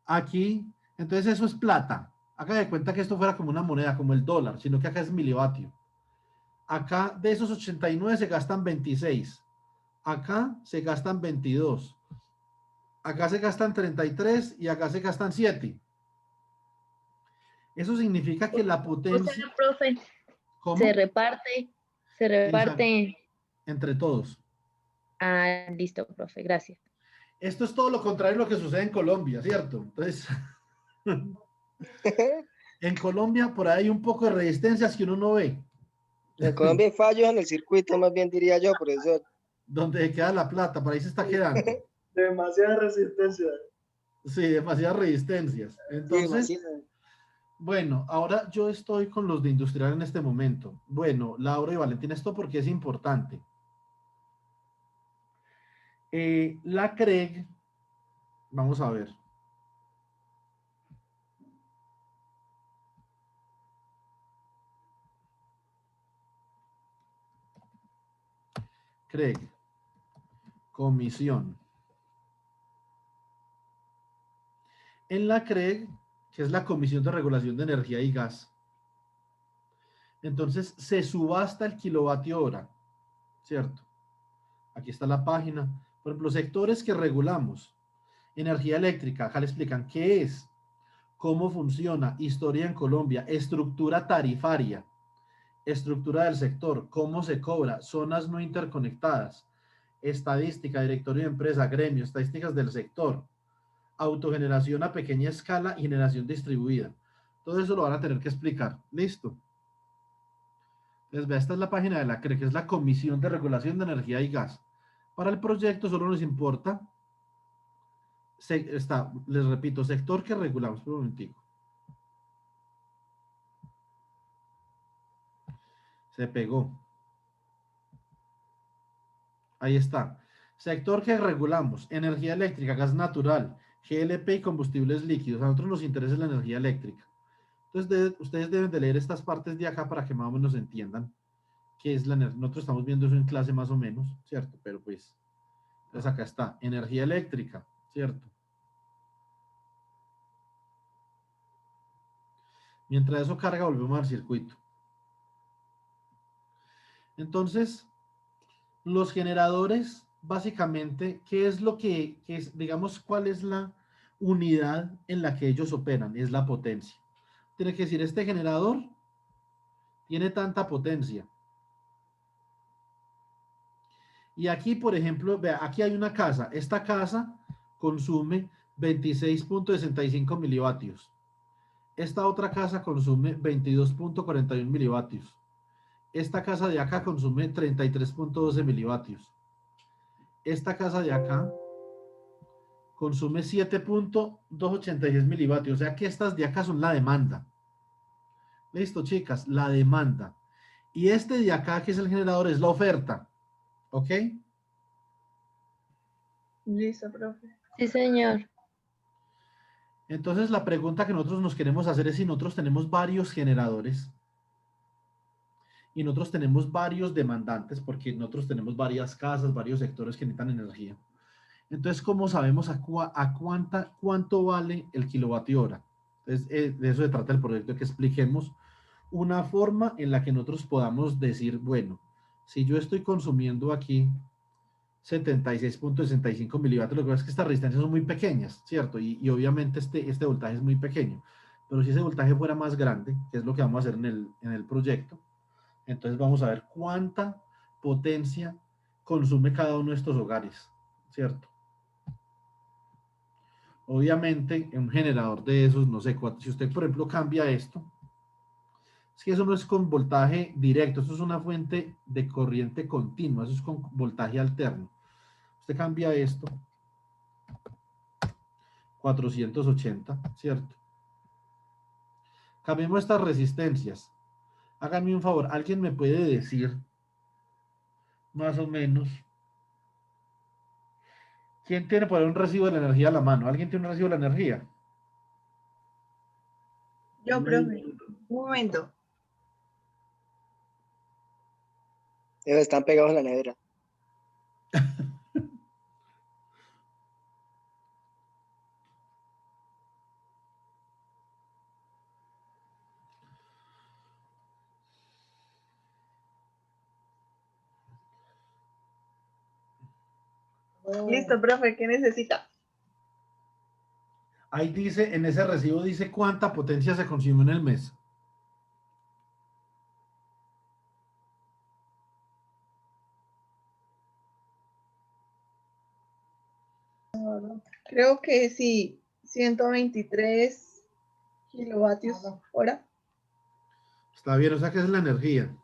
Aquí, entonces eso es plata. Haga de cuenta que esto fuera como una moneda, como el dólar, sino que acá es milivatio. Acá de esos 89 se gastan 26. Acá se gastan 22. Acá se gastan 33 y acá se gastan 7. Eso significa que la O potencia... sea, profe, ¿Cómo? se reparte. Exacto. Entre todos. Ah, listo, profe, gracias. Esto es todo lo contrario a lo que sucede en Colombia, ¿cierto? Entonces, en Colombia por ahí hay un poco de resistencias que uno no ve. En Colombia hay fallos en el circuito, más bien diría yo, profesor. Donde queda la plata, por ahí se está quedando. Demasiada resistencia. Sí, demasiadas resistencias. Sí, Entonces, demasiado. bueno, ahora yo estoy con los de industrial en este momento. Bueno, Laura y Valentina, esto porque es importante. La CREG, vamos a ver. CREG, comisión. En la CREG, que es la Comisión de Regulación de Energía y Gas, entonces se subasta el kilovatio hora, ¿cierto? Aquí está la página. Por ejemplo, sectores que regulamos. Energía eléctrica, acá le explican qué es, cómo funciona, historia en Colombia, estructura tarifaria, estructura del sector, cómo se cobra, zonas no interconectadas, estadística, directorio de empresa, gremio, estadísticas del sector, autogeneración a pequeña escala y generación distribuida. Todo eso lo van a tener que explicar. ¿Listo? Entonces, vea, esta es la página de la CRE, que es la Comisión de Regulación de Energía y Gas. Para el proyecto solo nos importa, les repito, sector que regulamos. Por un momentico. Se pegó. Ahí está. Sector que regulamos, energía eléctrica, gas natural, GLP y combustibles líquidos. A nosotros nos interesa la energía eléctrica. Entonces, ustedes deben de leer estas partes de acá para que más o menos entiendan qué es la energía. Nosotros estamos viendo eso en clase más o menos, ¿cierto? Pero pues, entonces acá está, energía eléctrica, ¿cierto? Mientras eso carga, volvemos al circuito. Entonces, los generadores, básicamente, ¿qué es lo que es, digamos, cuál es la unidad en la que ellos operan? Es la potencia. Tiene que decir, este generador tiene tanta potencia. Y aquí, por ejemplo, vea, aquí hay una casa. Esta casa consume 26.65 milivatios. Esta otra casa consume 22.41 milivatios. Esta casa de acá consume 33.12 milivatios. Esta casa de acá consume 7.286 milivatios. O sea que estas de acá son la demanda. Listo, chicas, la demanda. Y este de acá, que es el generador, es la oferta. ¿Ok? Listo, profe. Sí, señor. Entonces la pregunta que nosotros nos queremos hacer es si nosotros tenemos varios generadores y nosotros tenemos varios demandantes, porque nosotros tenemos varias casas, varios sectores que necesitan energía. Entonces, ¿cómo sabemos cuánto vale el kilovatio hora? Entonces, de eso se trata el proyecto, que expliquemos una forma en la que nosotros podamos decir, bueno, si yo estoy consumiendo aquí 76.65 milivatios, lo que pasa es que estas resistencias son muy pequeñas, ¿cierto? Y obviamente este voltaje es muy pequeño, pero si ese voltaje fuera más grande, que es lo que vamos a hacer en el proyecto, entonces vamos a ver cuánta potencia consume cada uno de estos hogares, ¿cierto? Obviamente, un generador de esos, no sé, si usted, por ejemplo, cambia esto, es que eso no es con voltaje directo, eso es una fuente de corriente continua, eso es con voltaje alterno. Usted cambia esto, 480, ¿cierto? Cambiemos estas resistencias. Háganme un favor, ¿alguien me puede decir más o menos quién tiene por ahí un recibo de la energía a la mano? ¿Alguien tiene un recibo de la energía? Yo, profe. Un momento. Están pegados en la nevera. Listo, profe, ¿qué necesita? Ahí dice, en ese recibo dice cuánta potencia se consume en el mes. Creo que sí, 123 kilovatios hora. Está bien, o sea que es la energía.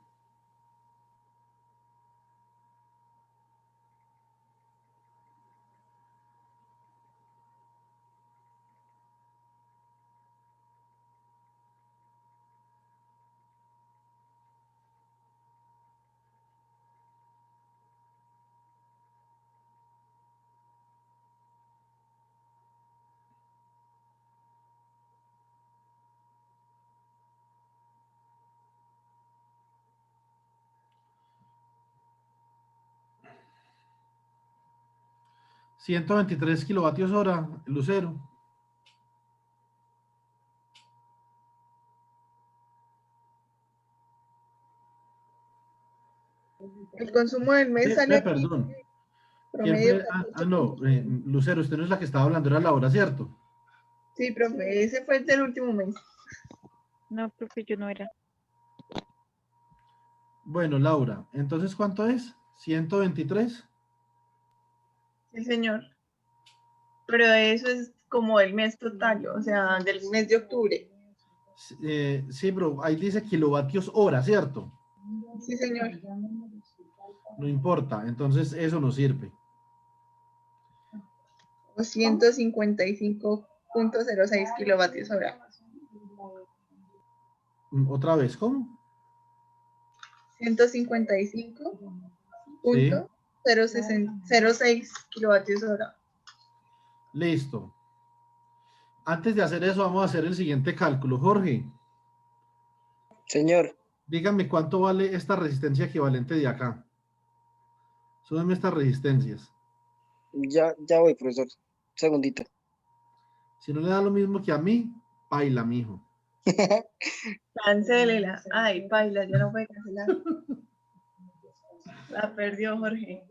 123 kilovatios hora, Lucero. El consumo del mes sale aquí Perdón. ¿Quién promedio fue? No, Lucero, usted no es la que estaba hablando, era Laura, ¿cierto? Sí, profe, ese fue el del último mes. No, profe, yo no era. Bueno, Laura, entonces, ¿cuánto es? 123. Sí, señor. Pero eso es como el mes total, o sea, del mes de octubre. Sí, pero ahí dice kilovatios hora, ¿cierto? Sí, señor. No importa, entonces eso no sirve. 255.06 kilovatios hora. Otra vez, ¿cómo? 155.06 kilovatios hora. Listo. Antes de hacer eso, vamos a hacer el siguiente cálculo. Jorge, Señor, dígame cuánto vale esta resistencia equivalente de acá. Súbeme estas resistencias. ya voy, profesor. Segundito. Si no le da lo mismo que a mí, baila, mijo. Cancélela. Ay, paila, ya no puede cancelar. La perdió Jorge.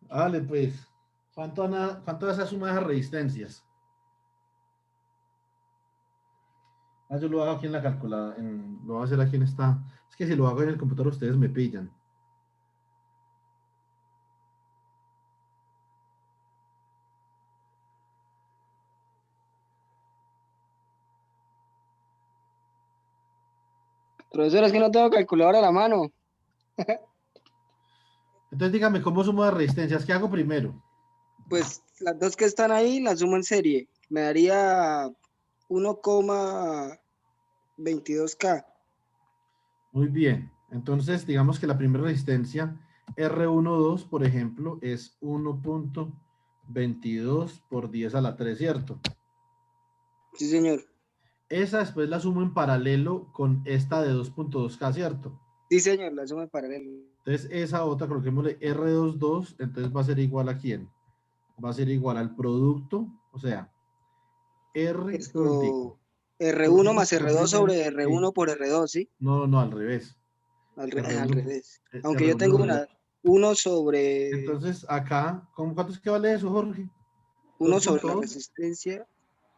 Vale, pues. ¿Cuánto es esa suma de esas resistencias? Yo lo hago aquí en la calculadora. Lo voy a hacer aquí en esta. Es que si lo hago en el computador, ustedes me pillan. Profesor, es que no tengo calculadora a la mano. Entonces dígame cómo sumo las resistencias. ¿Qué hago primero? Pues las dos que están ahí las sumo en serie. Me daría 1,22K. Muy bien. Entonces, digamos que la primera resistencia R12, por ejemplo, es 1.22 por 10 a la 3, ¿cierto? Sí, señor. Esa después la sumo en paralelo con esta de 2.2K, ¿cierto? Sí, señor, la suma en paralelo. Entonces, esa otra, coloquémosle R22, entonces va a ser igual a ¿quién? Va a ser igual al producto, o sea, R, Esto, R1 coloquemos más R2 primero, sobre R1 por R2, ¿sí? no, al revés. Al R1, revés. Aunque yo R1 tengo R2. 1 sobre Entonces, acá, ¿cuánto es que vale eso, Jorge? 1 sobre la 2.2. resistencia.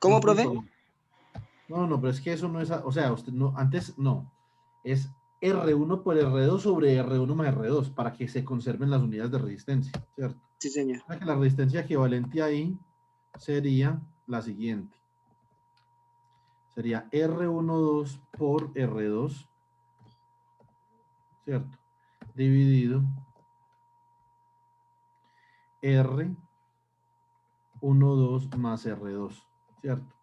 ¿Cómo, profe? 2.2. No, pero es que eso no es, o sea, usted no, antes no, es R1 por R2 sobre R1 más R2 para que se conserven las unidades de resistencia, ¿cierto? Sí, señor. O sea que la resistencia equivalente ahí sería la siguiente. Sería R12 por R2, ¿cierto? Dividido R12 más R2, ¿cierto?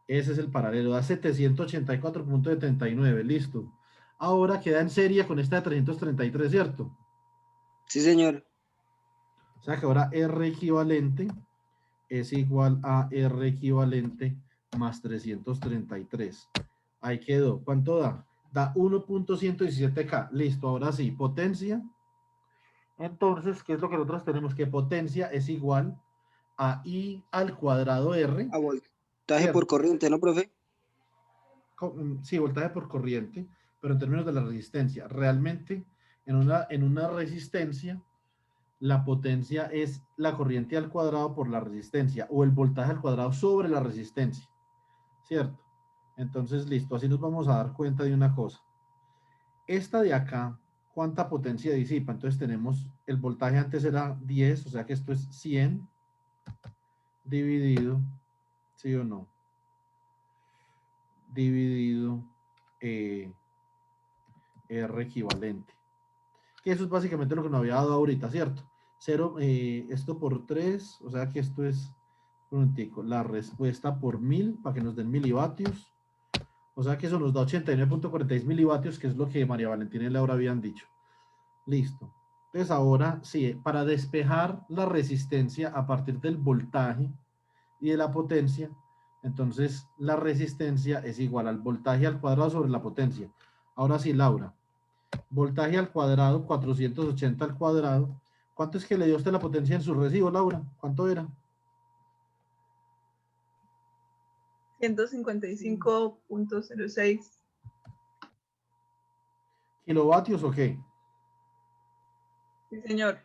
Ese es el paralelo, da 784.79, listo. Ahora queda en serie con esta de 333, ¿cierto? Sí, señor. O sea que ahora R equivalente es igual a R equivalente más 333. Ahí quedó. ¿Cuánto da? Da 1.117K. Listo, ahora sí, potencia. Entonces, ¿qué es lo que nosotros tenemos? Que potencia es igual a I al cuadrado R. A voltaje ¿Cierto? por corriente, ¿no, profe? Sí, voltaje por corriente, pero en términos de la resistencia. Realmente, en una resistencia, la potencia es la corriente al cuadrado por la resistencia, o el voltaje al cuadrado sobre la resistencia, ¿cierto? Entonces, listo, así nos vamos a dar cuenta de una cosa. Esta de acá, ¿cuánta potencia disipa? Entonces tenemos, el voltaje antes era 10, o sea que esto es 100 dividido, ¿sí o no? Dividido R equivalente. Que eso es básicamente lo que nos había dado ahorita, ¿cierto? 0, esto por 3, o sea que esto es, la respuesta por 1000, para que nos den milivatios. O sea que eso nos da 89.46 milivatios, que es lo que María Valentina y Laura habían dicho. Listo. Entonces ahora, sí, para despejar la resistencia a partir del voltaje y de la potencia, entonces la resistencia es igual al voltaje al cuadrado sobre la potencia. Ahora sí, Laura. Voltaje al cuadrado, 480 al cuadrado, ¿Cuánto es que le dio usted la potencia en su recibo, Laura? ¿Cuánto era? 155.06. ¿Kilovatios o qué? Sí, señor.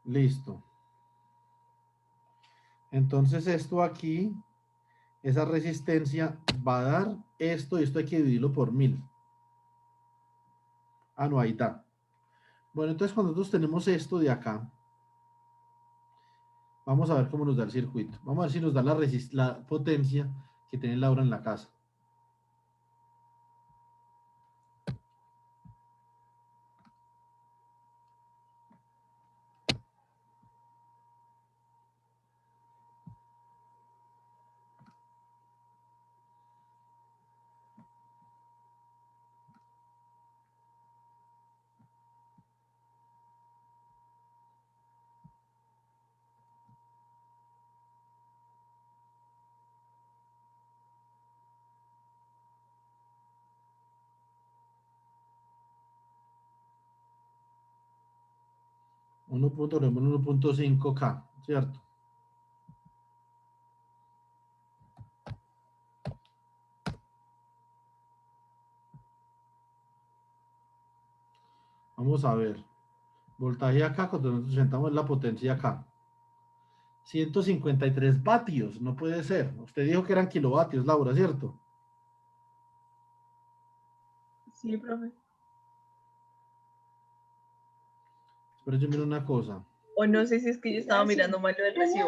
Listo. Entonces esto aquí, esa resistencia va a dar esto y esto hay que dividirlo por 1000. Ah, no, ahí está. Bueno, entonces cuando nosotros tenemos esto de acá, vamos a ver cómo nos da el circuito. Vamos a ver si nos da la potencia que tiene Laura en la casa. Tenemos 1.5K, ¿cierto? Vamos a ver. Voltaje acá, cuando nosotros sentamos la potencia acá. 153 vatios, no puede ser. Usted dijo que eran kilovatios, Laura, ¿cierto? Sí, profe. Pero yo miro una cosa. O no sé si es que yo estaba mirando mal lo del recibo.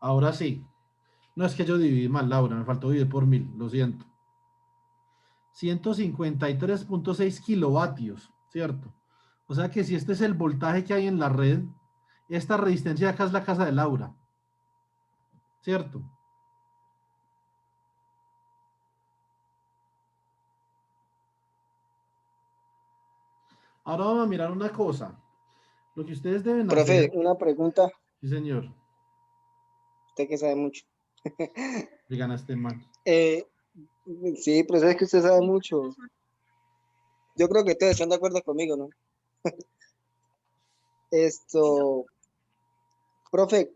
Ahora sí. No es que yo dividí mal, Laura, me faltó dividir por 1000, lo siento. 153.6 kilovatios, ¿cierto? O sea que si este es el voltaje que hay en la red, esta resistencia de acá es la casa de Laura, ¿cierto? Ahora vamos a mirar una cosa. Lo que ustedes deben Profe, hacer, una pregunta, sí señor, usted que sabe mucho. digan a este man. Eh, sí, pero es que usted sabe mucho. Yo creo que todos están de acuerdo conmigo, ¿no? Esto, profe,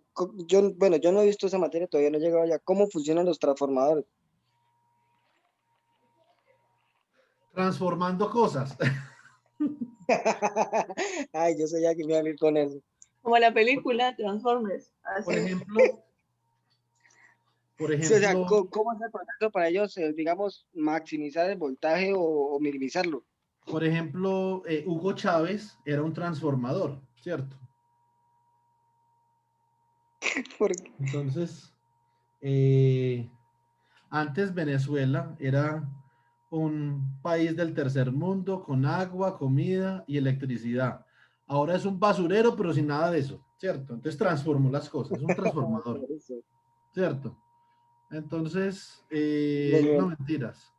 bueno, yo no he visto esa materia, todavía no he llegado allá. ¿Cómo funcionan los transformadores? Transformando cosas. Ay, yo sé ya que me voy a ir con eso. Como la película Transformers. Así. Por ejemplo, Sí, o sea, ¿cómo es el proceso para ellos, digamos, maximizar el voltaje o minimizarlo? por ejemplo, Hugo Chávez era un transformador, ¿cierto? Porque, Entonces, antes Venezuela era un país del tercer mundo con agua, comida y electricidad. Ahora es un basurero, pero sin nada de eso, ¿cierto? Entonces transformó las cosas, es un transformador, por eso. ¿cierto? Entonces, Sí, señor. no mentiras.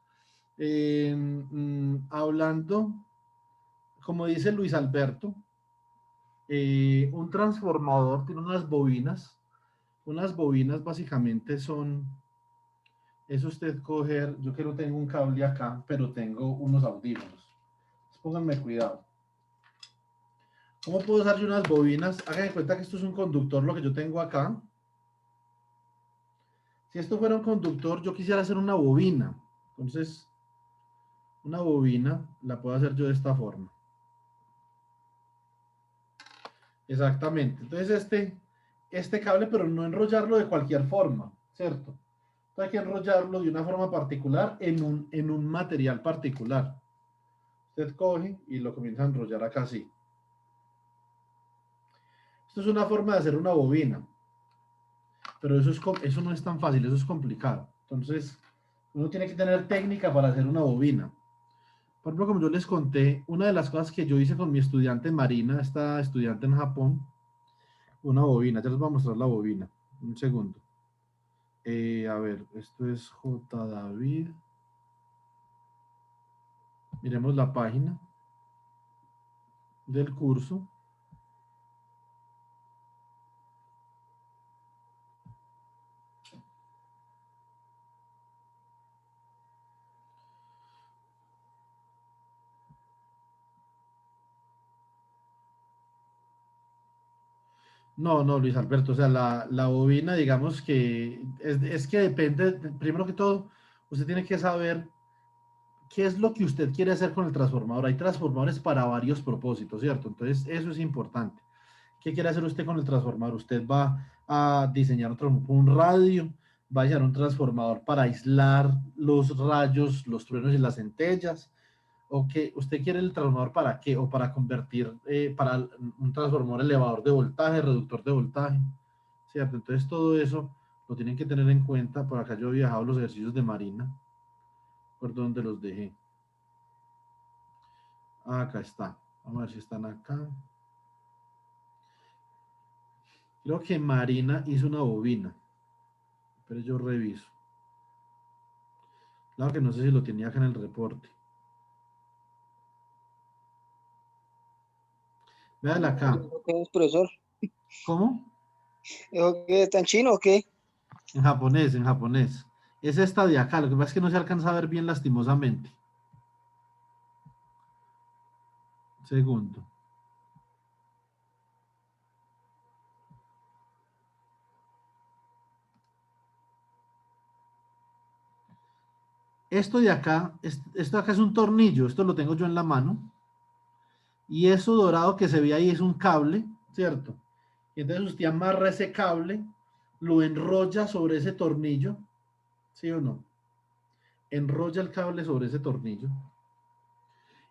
Hablando, como dice Luis Alberto, un transformador tiene unas bobinas. Unas bobinas básicamente son, es usted coger, yo que no tengo un cable acá, pero tengo unos audífonos. Entonces, pónganme cuidado. ¿Cómo puedo usar yo unas bobinas? Hagan de cuenta que esto es un conductor, lo que yo tengo acá. Si esto fuera un conductor, yo quisiera hacer una bobina. Entonces, una bobina la puedo hacer yo de esta forma. Exactamente. Entonces, este cable, pero no enrollarlo de cualquier forma, ¿cierto? Entonces, hay que enrollarlo de una forma particular en un material particular. Usted coge y lo comienza a enrollar acá así. Esto es una forma de hacer una bobina, pero eso no es tan fácil, eso es complicado. Entonces, uno tiene que tener técnica para hacer una bobina. Por ejemplo, como yo les conté, una de las cosas que yo hice con mi estudiante Marina, esta estudiante en Japón, una bobina. Ya les voy a mostrar la bobina. Un segundo. A ver, esto es J. David. Miremos la página del curso. No, no, Luis Alberto, o sea, la bobina, digamos que es que depende, primero que todo, usted tiene que saber qué es lo que usted quiere hacer con el transformador. Hay transformadores para varios propósitos, ¿cierto? Entonces, eso es importante. ¿Qué quiere hacer usted con el transformador? Usted va a diseñar un radio, va a diseñar un transformador para aislar los rayos, los truenos y las centellas. ¿O que usted quiere el transformador para qué? O para convertir, para un transformador elevador de voltaje, reductor de voltaje, ¿cierto? Entonces todo eso lo tienen que tener en cuenta. Por acá yo he viajado los ejercicios de Marina, por donde los dejé. Ah, acá está. Vamos a ver si están acá. Creo que Marina hizo una bobina, pero yo reviso. Claro que no sé si lo tenía acá en el reporte. Véala acá. ¿Qué es, profesor? ¿Cómo? ¿Eso qué está en chino o qué? En japonés, en japonés. Es esta de acá, lo que pasa es que no se alcanza a ver bien lastimosamente. Segundo. Esto de acá, esto de acá es un tornillo, esto lo tengo yo en la mano. Y eso dorado que se ve ahí es un cable, ¿cierto? Y entonces usted amarra ese cable, lo enrolla sobre ese tornillo, ¿sí o no? Enrolla el cable sobre ese tornillo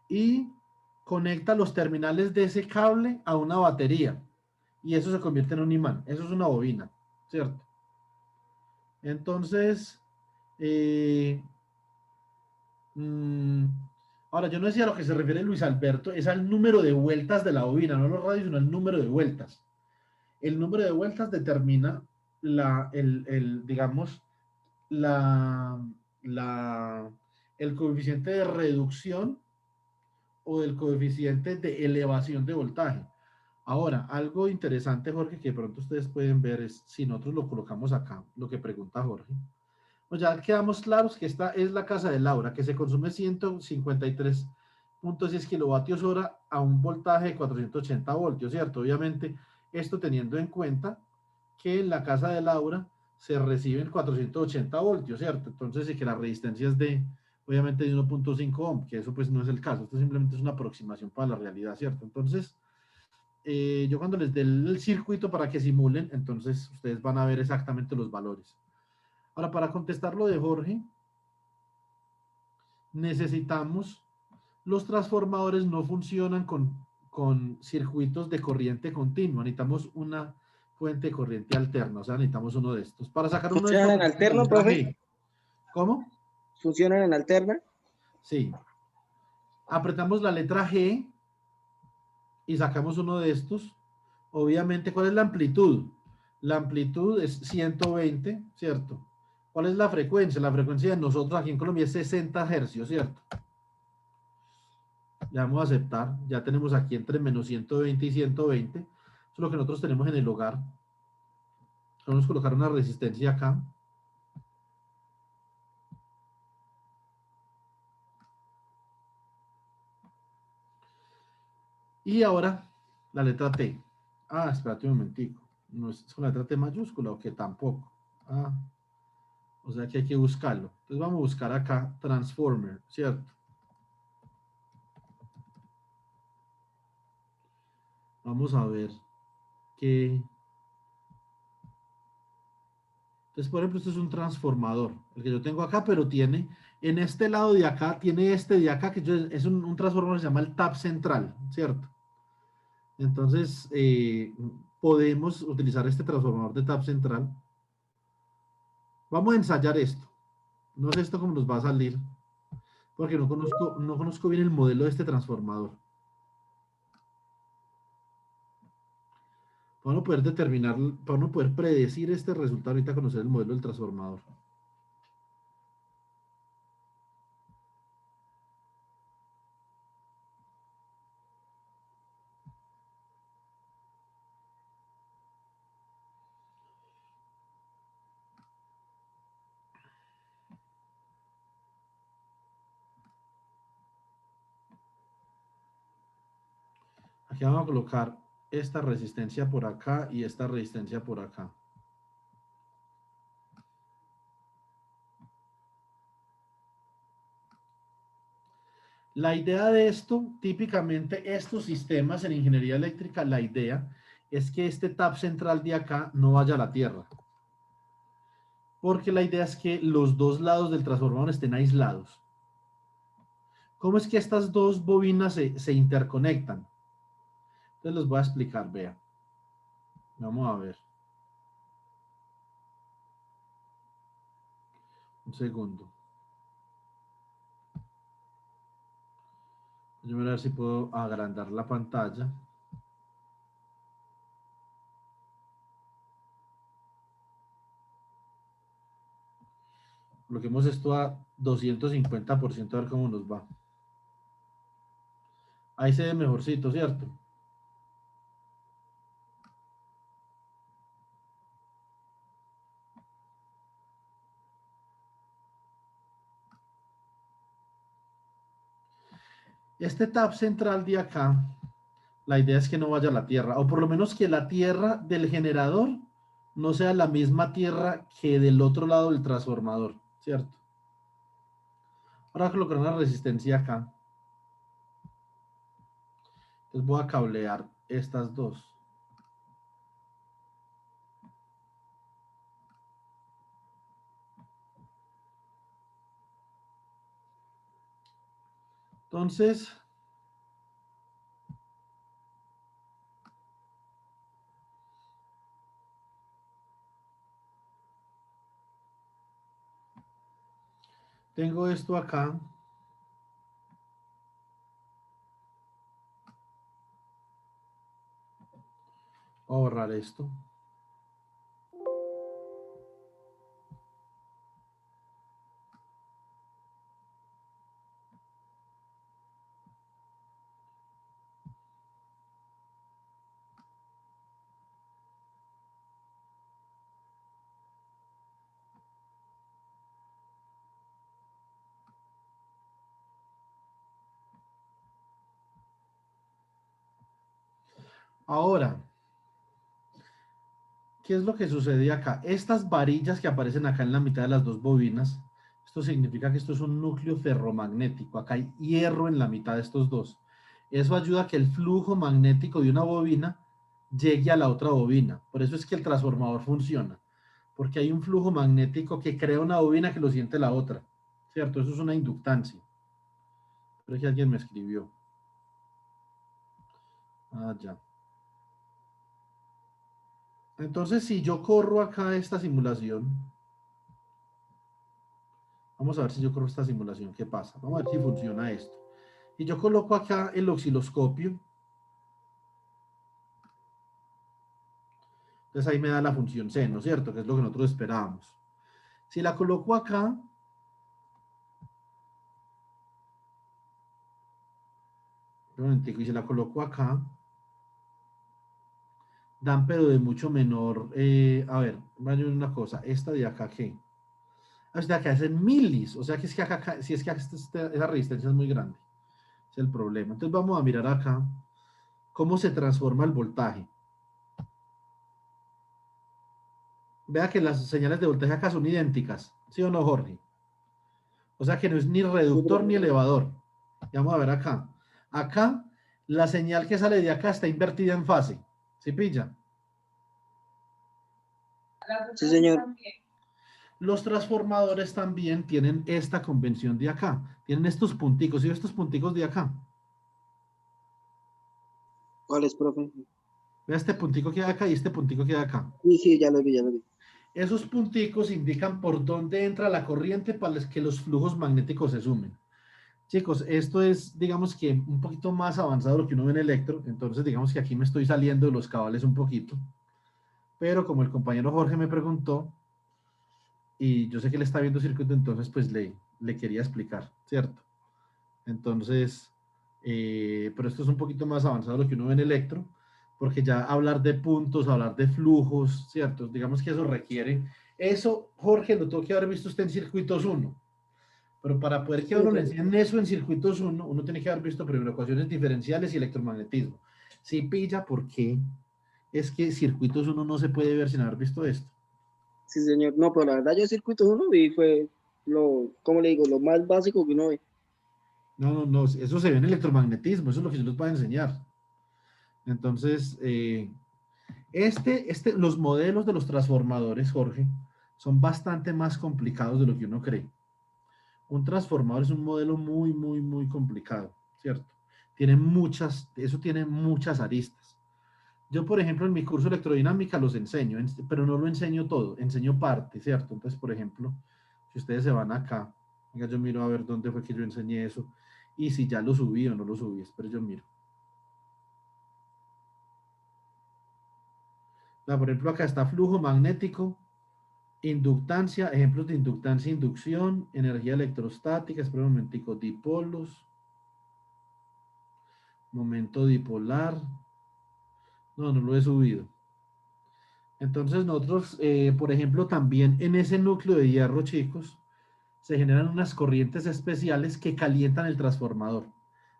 y conecta los terminales de ese cable a una batería. Y eso se convierte en un imán. Eso es una bobina, ¿cierto? Entonces, eh, mm, ahora yo no decía a lo que se refiere Luis Alberto, es al número de vueltas de la bobina, no los radios, sino el número de vueltas. El número de vueltas determina digamos, la, la, el coeficiente de reducción o del coeficiente de elevación de voltaje. Ahora, algo interesante, Jorge, que de pronto ustedes pueden ver es si nosotros lo colocamos acá, lo que pregunta Jorge. Pues ya quedamos claros que esta es la casa de Laura, que se consume 153.6 kilovatios hora a un voltaje de 480 voltios, ¿cierto? Obviamente, esto teniendo en cuenta que en la casa de Laura se reciben 480 voltios, ¿cierto? Entonces, y que la resistencia es de, obviamente, de 1.5 ohm, que eso pues no es el caso, esto simplemente es una aproximación para la realidad, ¿cierto? Entonces, yo cuando les dé el circuito para que simulen, entonces ustedes van a ver exactamente los valores. Ahora, para contestar lo de Jorge, necesitamos, los transformadores no funcionan con circuitos de corriente continua, necesitamos una fuente de corriente alterna, o sea, necesitamos uno de estos. Para sacar uno de estos, ¿Funcionan en apretamos la alterno, letra profe? G. ¿Cómo? ¿Funcionan en alterna? Sí. Apretamos la letra G y sacamos uno de estos. Obviamente, ¿cuál es la amplitud? La amplitud es 120, ¿cierto? ¿Cuál es la frecuencia? La frecuencia de nosotros aquí en Colombia es 60 hercios, ¿cierto? Le vamos a aceptar. Ya tenemos aquí entre menos 120 y 120. Eso es lo que nosotros tenemos en el hogar. Vamos a colocar una resistencia acá. Y ahora la letra T. Ah, espérate un momentico. ¿No es con la letra T mayúscula o que tampoco? Ah, o sea que hay que buscarlo. Entonces vamos a buscar acá transformer, ¿cierto? Vamos a ver qué. Entonces, por ejemplo, esto es un transformador, el que yo tengo acá, pero tiene, en este lado de acá, tiene este de acá, que es un transformador que se llama el tap central, ¿cierto? Entonces, podemos utilizar este transformador de tap central. Vamos a ensayar esto. No sé esto cómo nos va a salir, porque no conozco bien el modelo de este transformador. Para no poder determinar, para no poder predecir este resultado, ahorita conocer el modelo del transformador. Aquí vamos a colocar esta resistencia por acá y esta resistencia por acá. La idea de esto, típicamente estos sistemas en ingeniería eléctrica, la idea es que este tap central de acá no vaya a la tierra. Porque la idea es que los dos lados del transformador estén aislados. ¿Cómo es que estas dos bobinas se interconectan? Entonces les voy a explicar, vean. Vamos a ver. Un segundo. Yo voy a ver si puedo agrandar la pantalla. Bloqueemos esto a 250% a ver cómo nos va. Ahí se ve mejorcito, ¿cierto? Este tap central de acá, la idea es que no vaya a la tierra, o por lo menos que la tierra del generador no sea la misma tierra que del otro lado del transformador, ¿cierto? Ahora colocar una resistencia acá. Entonces voy a cablear estas dos. Entonces, tengo esto acá. Voy a borrar esto. Ahora, ¿qué es lo que sucede acá? Estas varillas que aparecen acá en la mitad de las dos bobinas, esto significa que esto es un núcleo ferromagnético. Acá hay hierro en la mitad de estos dos. Eso ayuda a que el flujo magnético de una bobina llegue a la otra bobina. Por eso es que el transformador funciona. Porque hay un flujo magnético que crea una bobina que lo siente la otra. ¿Cierto? Eso es una inductancia. Creo que alguien me escribió. Ah, ya. Entonces, si yo corro acá esta simulación, vamos a ver si yo corro esta simulación, ¿qué pasa? Vamos a ver si funciona esto. Y yo coloco acá el osciloscopio. Entonces ahí me da la función seno, ¿cierto? Que es lo que nosotros esperábamos. Si la coloco acá, un momentico, y si la coloco acá, dan pero de mucho menor, a ver, vaya una cosa, esta de acá, ¿qué? Esta de acá es en milis, o sea que es que acá, si es que esa resistencia es muy grande, es el problema. Entonces vamos a mirar acá cómo se transforma el voltaje. Vea que las señales de voltaje acá son idénticas, ¿sí o no, Jorge? O sea que no es ni reductor ni elevador. Y vamos a ver acá. Acá, la señal que sale de acá está invertida en fase. ¿Sí pilla? Sí, señor. Los transformadores también tienen esta convención de acá. Tienen estos punticos. ¿Sí estos punticos de acá? ¿Cuál es, profe? Vea este puntico que hay acá y este puntico que hay acá. Sí, sí, ya lo vi, ya lo vi. Esos punticos indican por dónde entra la corriente para que los flujos magnéticos se sumen. Chicos, esto es, digamos que un poquito más avanzado de lo que uno ve en electro, entonces digamos que aquí me estoy saliendo de los cabales un poquito, pero como el compañero Jorge me preguntó, y yo sé que él está viendo circuito, entonces pues le quería explicar, ¿cierto? Entonces, pero esto es un poquito más avanzado de lo que uno ve en electro, porque ya hablar de puntos, hablar de flujos, ¿cierto? Digamos que eso requiere, eso Jorge lo tuvo que haber visto usted en circuitos 1. Pero para poder que a uno le enseñen eso en circuitos 1, uno tiene que haber visto primero ecuaciones diferenciales y electromagnetismo. Sí pilla porque es que circuitos uno no se puede ver sin haber visto esto. Sí, señor. No, pero la verdad yo circuito uno y fue ¿cómo le digo? Lo más básico que uno ve. No, eso se ve en electromagnetismo, eso es lo que yo les voy a enseñar. Entonces, los modelos de los transformadores, Jorge, son bastante más complicados de lo que uno cree. Un transformador es un modelo muy, muy, muy complicado, ¿cierto? Eso tiene muchas aristas. Yo, por ejemplo, en mi curso de electrodinámica los enseño, pero no lo enseño todo, enseño parte, ¿cierto? Entonces, por ejemplo, si ustedes se van acá, venga, yo miro a ver dónde fue que yo enseñé eso, y si ya lo subí o no lo subí, pero yo miro. Por ejemplo, acá está flujo magnético, inductancia, ejemplos de inductancia, inducción, energía electrostática, espera un momentico, dipolos, momento dipolar. No lo he subido. Entonces nosotros, por ejemplo, también en ese núcleo de hierro, chicos, se generan unas corrientes especiales que calientan el transformador.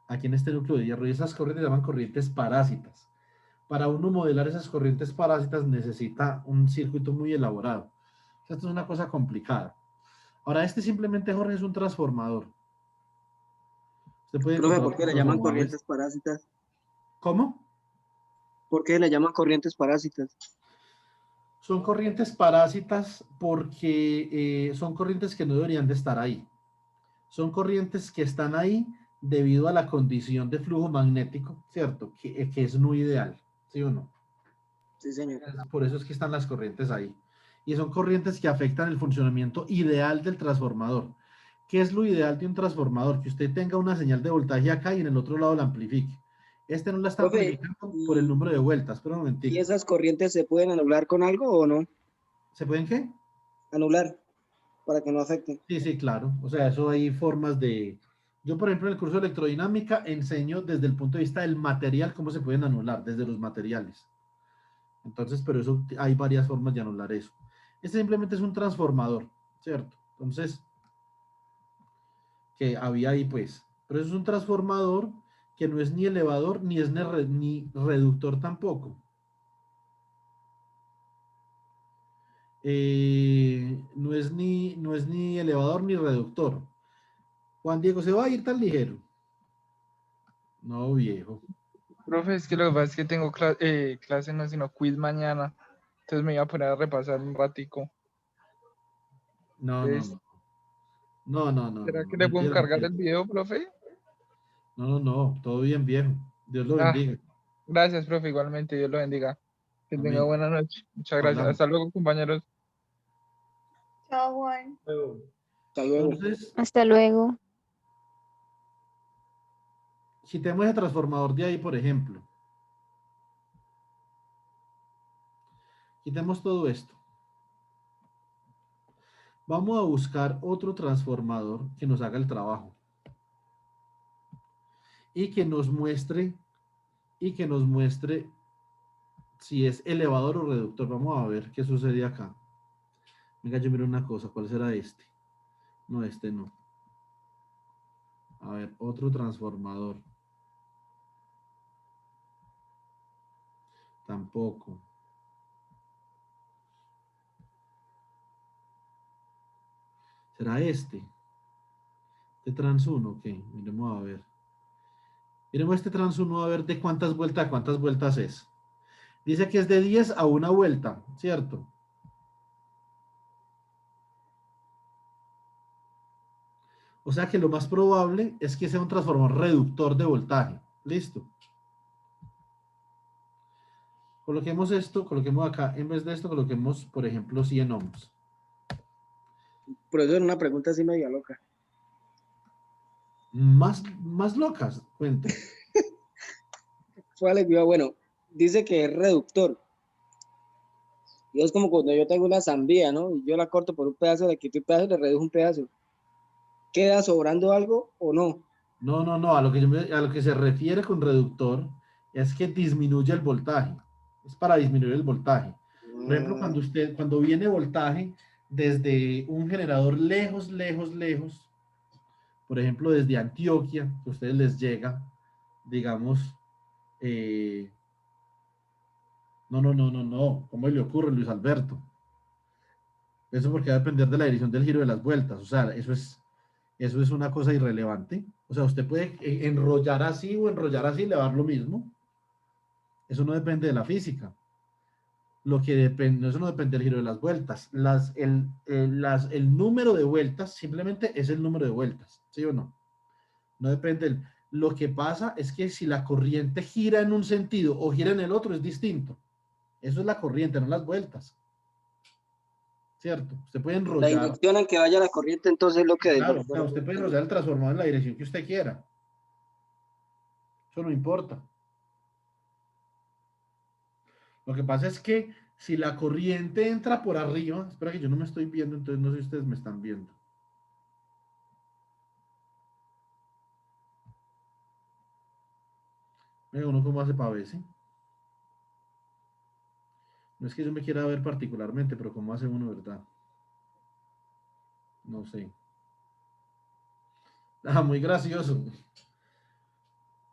Aquí en este núcleo de hierro, y esas corrientes se llaman corrientes parásitas. Para uno modelar esas corrientes parásitas necesita un circuito muy elaborado. Esto es una cosa complicada. Ahora, simplemente, Jorge, es un transformador. Usted puede Profe, encontrar ¿por qué otros le llaman transformadores. corrientes parásitas? ¿Cómo? ¿Por qué le llaman corrientes parásitas? Son corrientes parásitas porque son corrientes que no deberían de estar ahí. Son corrientes que están ahí debido a la condición de flujo magnético, ¿cierto? Que es no ideal, ¿sí o no? Sí, señor. Por eso es que están las corrientes ahí. Y son corrientes que afectan el funcionamiento ideal del transformador. ¿Qué es lo ideal de un transformador? Que usted tenga una señal de voltaje acá y en el otro lado la amplifique. Este no la está Profe, amplificando por el número de vueltas. Pero un ¿y momentico. esas corrientes se pueden anular con algo o no? ¿Se pueden qué? Anular, para que no afecten. Sí, claro. O sea, eso hay formas de... Yo, por ejemplo, en el curso de electrodinámica enseño desde el punto de vista del material cómo se pueden anular, desde los materiales. Entonces, pero eso hay varias formas de anular eso. Este simplemente es un transformador, ¿cierto? Entonces, que había ahí pues. Pero eso es un transformador que no es ni elevador ni es ni reductor tampoco. No es ni elevador ni reductor. Juan Diego, ¿se va a ir tan ligero? No, viejo. Profe, es que lo que pasa es que tengo clase no, sino quiz mañana. Entonces me iba a poner a repasar un ratico. No. ¿Será que le puedo Mentira, encargar mentira. el video, profe? No. Todo bien, viejo. Dios lo Ah, bendiga. gracias, profe. Igualmente, Dios lo bendiga. Que tenga Amén. buena noche. Muchas gracias. Hablamos. Hasta luego, compañeros. Chao, Juan. Hasta luego. Entonces, Hasta luego. quitemos el transformador de ahí, por ejemplo. Quitemos todo esto. Vamos a buscar otro transformador que nos haga el trabajo. Y que nos muestre si es elevador o reductor. Vamos a ver qué sucede acá. Venga, yo miro una cosa. ¿Cuál será este? No, este no. A ver, otro transformador. Tampoco. ¿Será este? ¿De trans 1? Ok, miremos a ver. Miremos este trans 1 a ver de cuántas vueltas es. Dice que es de 10 a 1 vuelta, ¿cierto? O sea que lo más probable es que sea un transformador reductor de voltaje. Listo. Coloquemos esto, coloquemos acá, en vez de esto, coloquemos, por ejemplo, 100 ohms. Por eso era una pregunta así media loca. Más locas, cuenta. Bueno, dice que es reductor. Y es como cuando yo tengo una sandía, ¿no? Y yo la corto por un pedazo, le quito un pedazo y le redujo un pedazo. ¿Queda sobrando algo o no? No. A lo que se refiere con reductor es que disminuye el voltaje. Es para disminuir el voltaje. Por ejemplo, cuando viene voltaje desde un generador lejos, por ejemplo, desde Antioquia, que a ustedes les llega, digamos, No. ¿Cómo le ocurre, Luis Alberto? Eso porque va a depender de la dirección del giro de las vueltas. O sea, eso es una cosa irrelevante. O sea, usted puede enrollar así o enrollar así, le va a dar lo mismo. Eso no depende de la física. Lo que depende, eso no depende del giro de las vueltas. El número de vueltas simplemente es el número de vueltas, ¿sí o no? No depende. Lo que pasa es que si la corriente gira en un sentido o gira en el otro, es distinto. Eso es la corriente, no las vueltas. ¿Cierto? Usted puede La enrollar. dirección en que vaya la corriente, entonces es lo que Claro, o sea, usted puede enrollar el transformador en la dirección que usted quiera. Eso no importa. Lo que pasa es que si la corriente entra por arriba, espera que yo no me estoy viendo, entonces no sé si ustedes me están viendo. Mira, uno cómo hace para ver, ¿sí? No es que yo me quiera ver particularmente, pero cómo hace uno, ¿verdad? No sé. Ah, muy gracioso.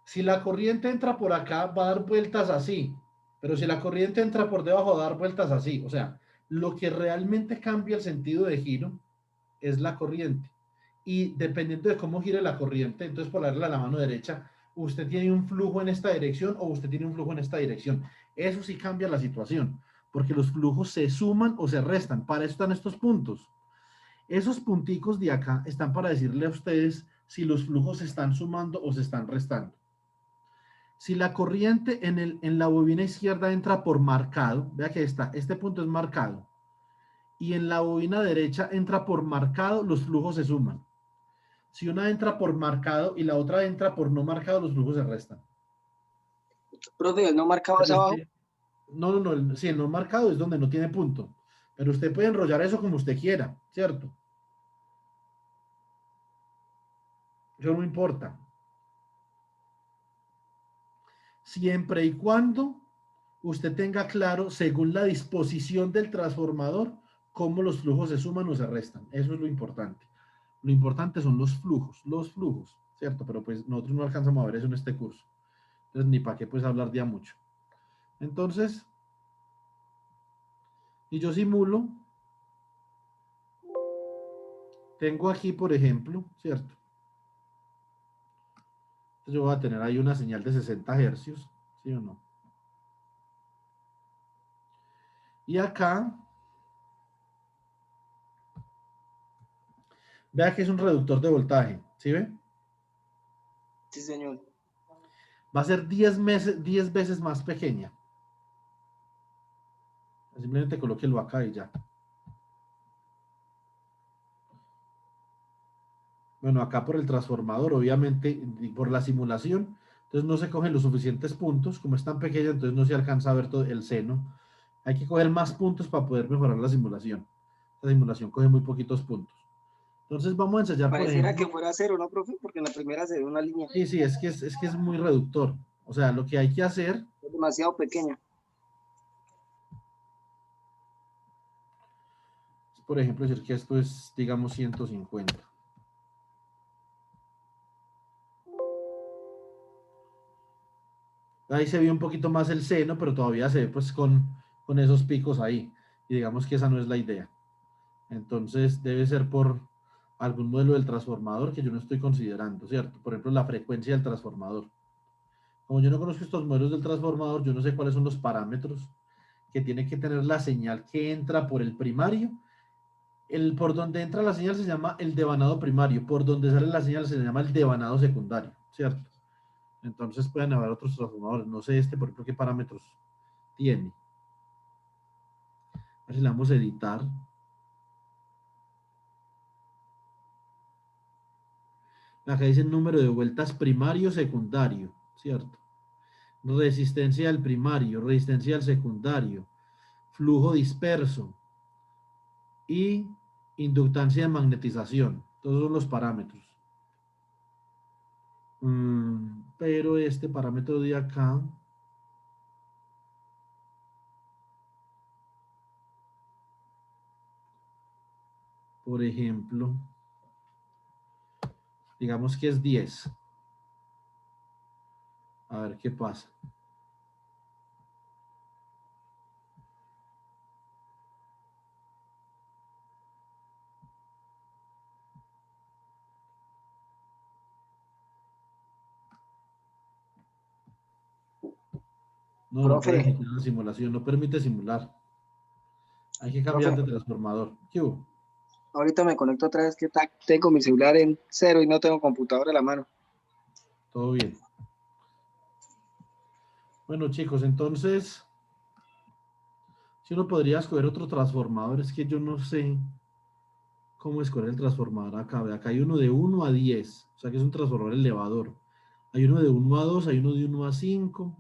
Si la corriente entra por acá, va a dar vueltas así. Pero si la corriente entra por debajo, va a dar vueltas así. O sea, lo que realmente cambia el sentido de giro es la corriente. Y dependiendo de cómo gire la corriente, entonces por darle a la mano derecha, usted tiene un flujo en esta dirección o usted tiene un flujo en esta dirección. Eso sí cambia la situación, porque los flujos se suman o se restan. Para eso están estos puntos. Esos punticos de acá están para decirle a ustedes si los flujos se están sumando o se están restando. Si la corriente en la bobina izquierda entra por marcado, vea que este punto es marcado, y en la bobina derecha entra por marcado, los flujos se suman. Si una entra por marcado y la otra entra por no marcado, los flujos se restan. Profe, ¿el no marcado es abajo? No, sí, el no marcado es donde no tiene punto. Pero usted puede enrollar eso como usted quiera, ¿cierto? Eso no importa. Siempre y cuando usted tenga claro, según la disposición del transformador, cómo los flujos se suman o se restan. Eso es lo importante. Lo importante son los flujos, ¿cierto? Pero pues nosotros no alcanzamos a ver eso en este curso. Entonces, ni para qué pues hablar ya mucho. Entonces, y yo simulo, tengo aquí, por ejemplo, ¿cierto? Entonces yo voy a tener ahí una señal de 60 hercios, ¿sí o no? Y acá, vea que es un reductor de voltaje, ¿sí ve? Sí, señor. Va a ser 10 veces más pequeña. Simplemente colóquelo acá y ya. Bueno, acá por el transformador, obviamente, y por la simulación, entonces no se cogen los suficientes puntos, como es tan pequeña, entonces no se alcanza a ver todo el seno. Hay que coger más puntos para poder mejorar la simulación. La simulación coge muy poquitos puntos. Entonces vamos a ensayar, por Pareciera ejemplo. que fuera cero, ¿no, profe? Porque en la primera se ve una línea. Sí, es que es muy reductor. O sea, lo que hay que hacer, Es demasiado pequeña. es, por ejemplo, decir que esto es, digamos, 150. Ahí se ve un poquito más el seno, pero todavía se ve pues con esos picos ahí. Y digamos que esa no es la idea. Entonces debe ser por algún modelo del transformador que yo no estoy considerando, ¿cierto? Por ejemplo, la frecuencia del transformador. Como yo no conozco estos modelos del transformador, yo no sé cuáles son los parámetros que tiene que tener la señal que entra por el primario. Por donde entra la señal se llama el devanado primario, por donde sale la señal se llama el devanado secundario, ¿cierto? Entonces pueden haber otros transformadores. No sé por ejemplo, qué parámetros tiene. A ver si le vamos a editar. Acá dice el número de vueltas primario, secundario, ¿cierto? Resistencia al primario, resistencia al secundario, flujo disperso y inductancia de magnetización. Todos son los parámetros. Pero este parámetro de acá, por ejemplo, digamos que es 10. A ver qué pasa. No, no puede Profe, simular la simulación, no permite simular. Hay que cambiar de transformador. ¿Qué hubo? ahorita me conecto otra vez que tengo mi celular en cero y no tengo computadora a la mano. Todo bien. Bueno, chicos, entonces, si uno podría escoger otro transformador, es que yo no sé cómo escoger el transformador acá. Ve, acá hay uno de 1 a 10, o sea que es un transformador elevador. Hay uno de 1 a 2, hay uno de 1 a 5.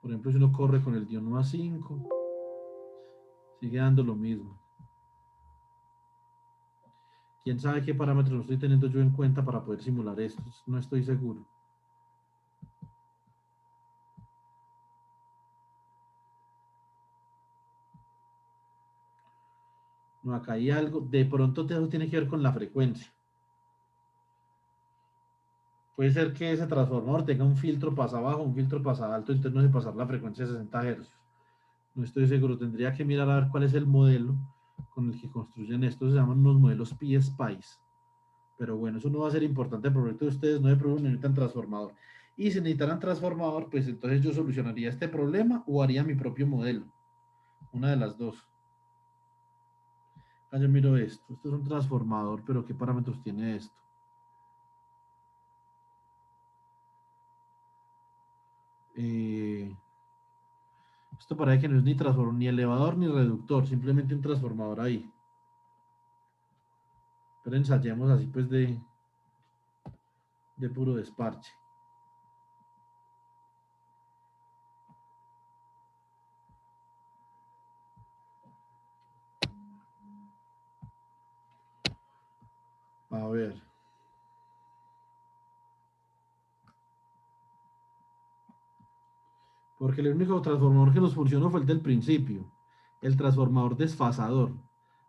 Por ejemplo, si uno corre con el de 1 a 5, sigue dando lo mismo. ¿Quién sabe qué parámetros estoy teniendo yo en cuenta para poder simular esto? No estoy seguro. No, acá hay algo. De pronto eso tiene que ver con la frecuencia. Puede ser que ese transformador tenga un filtro pasa abajo, un filtro pasa alto, entonces no se pasar la frecuencia de 60 Hz. No estoy seguro, tendría que mirar a ver cuál es el modelo con el que construyen esto. Se llaman unos modelos PSpice. Pero bueno, eso no va a ser importante para el proyecto de ustedes, no de problema, necesitan transformador. Y si necesitaran transformador, pues entonces yo solucionaría este problema o haría mi propio modelo. Una de las dos. Yo miro esto. Esto es un transformador, pero ¿qué parámetros tiene esto? Esto parece que no es ni transformador, ni elevador, ni reductor, simplemente un transformador ahí. Pero ensayemos así pues de puro desparche. A ver. Porque el único transformador que nos funcionó fue el del principio. El transformador desfasador.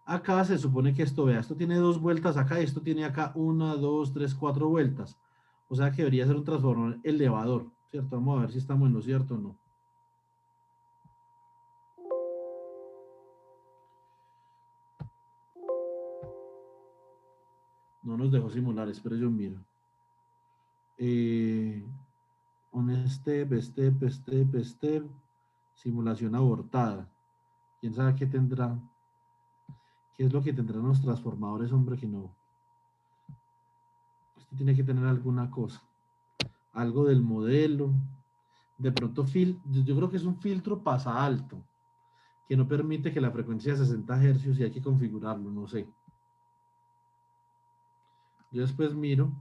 Acá se supone que esto, vea, esto tiene 2 vueltas acá y esto tiene acá 1, 2, 3, 4 vueltas. O sea que debería ser un transformador elevador, ¿cierto? Vamos a ver si estamos en lo cierto o no. No nos dejó simular, espero yo miro. Un step. Simulación abortada. ¿Quién sabe qué tendrá? ¿Qué es lo que tendrán los transformadores, hombre, que no? Esto tiene que tener alguna cosa. Algo del modelo. De pronto, yo creo que es un filtro pasa alto, que no permite que la frecuencia sea 60 Hz y hay que configurarlo, no sé. Yo después miro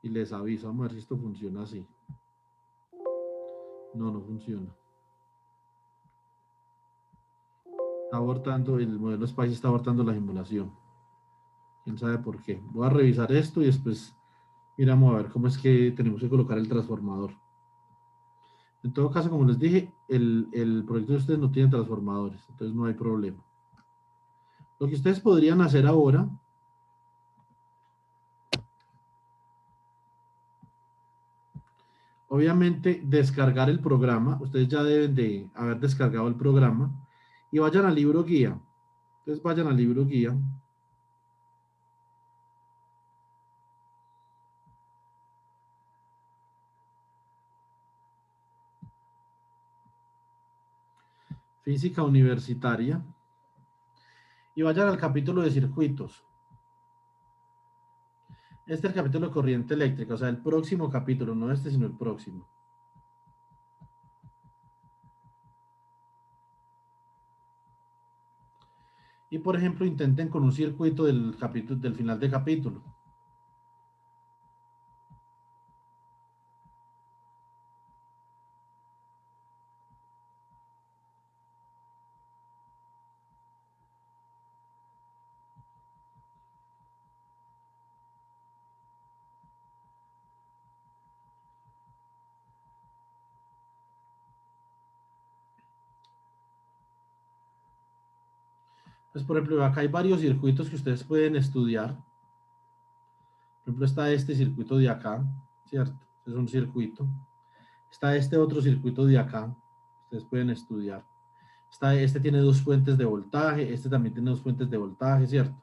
y les aviso. Vamos a ver si esto funciona así. No, no funciona. Está abortando, el modelo Spice está abortando la simulación. ¿Quién sabe por qué? Voy a revisar esto y después miramos a ver cómo es que tenemos que colocar el transformador. En todo caso, como les dije, el proyecto de ustedes no tiene transformadores, entonces no hay problema. Lo que ustedes podrían hacer ahora obviamente descargar el programa. Ustedes ya deben de haber descargado el programa y vayan al libro guía. Entonces vayan al libro guía. Física universitaria. Y vayan al capítulo de circuitos. Este es el capítulo de corriente eléctrica, o sea, el próximo capítulo, no este, sino el próximo. Y por ejemplo, intenten con un circuito del final de capítulo. Pues por ejemplo, acá hay varios circuitos que ustedes pueden estudiar. Por ejemplo, está este circuito de acá, ¿cierto? Es un circuito. Está este otro circuito de acá, ustedes pueden estudiar. Este tiene dos fuentes de voltaje, este también tiene dos fuentes de voltaje, ¿cierto?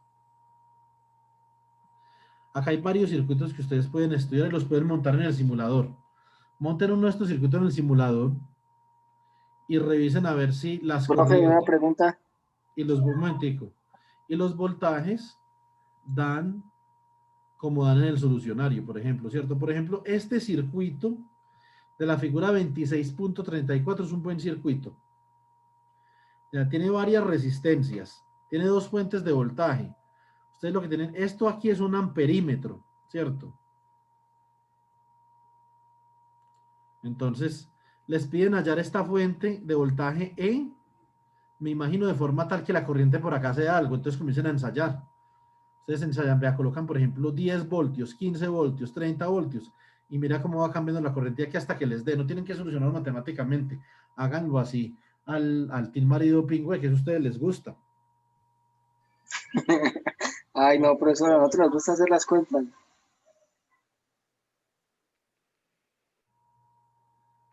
Acá hay varios circuitos que ustedes pueden estudiar y los pueden montar en el simulador. Monten uno de estos circuitos en el simulador y revisen a ver si las Profe, una corrientes pregunta. y los, un momentico, y los voltajes dan como dan en el solucionario, por ejemplo, ¿cierto? Por ejemplo, este circuito de la figura 26.34 es un buen circuito. Ya tiene varias resistencias, tiene dos fuentes de voltaje. Ustedes lo que tienen, esto aquí es un amperímetro, ¿cierto? Entonces, les piden hallar esta fuente de voltaje E, me imagino de forma tal que la corriente por acá sea algo, entonces comiencen a ensayar. Ustedes ensayan, vea, colocan por ejemplo 10 voltios, 15 voltios, 30 voltios, y mira cómo va cambiando la corriente aquí hasta que les dé. No tienen que solucionarlo matemáticamente, háganlo así al Team Marido Pingüe, que eso a ustedes les gusta. Ay, no, profesor, a nosotros nos gusta hacer las cuentas.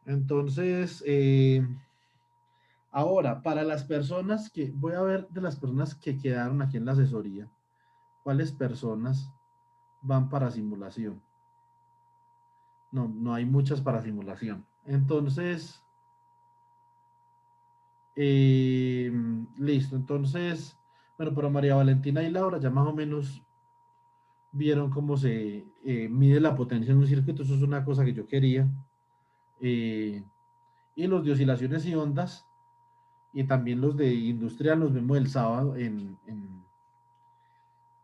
Entonces, ahora, para las personas que, voy a ver de las personas que quedaron aquí en la asesoría, ¿cuáles personas van para simulación? No, no hay muchas para simulación. Entonces, listo. Entonces, bueno, pero María Valentina y Laura ya más o menos vieron cómo se mide la potencia en un circuito. Eso es una cosa que yo quería. Eh, y los de oscilaciones y ondas, y también los de industrial, los vemos el sábado en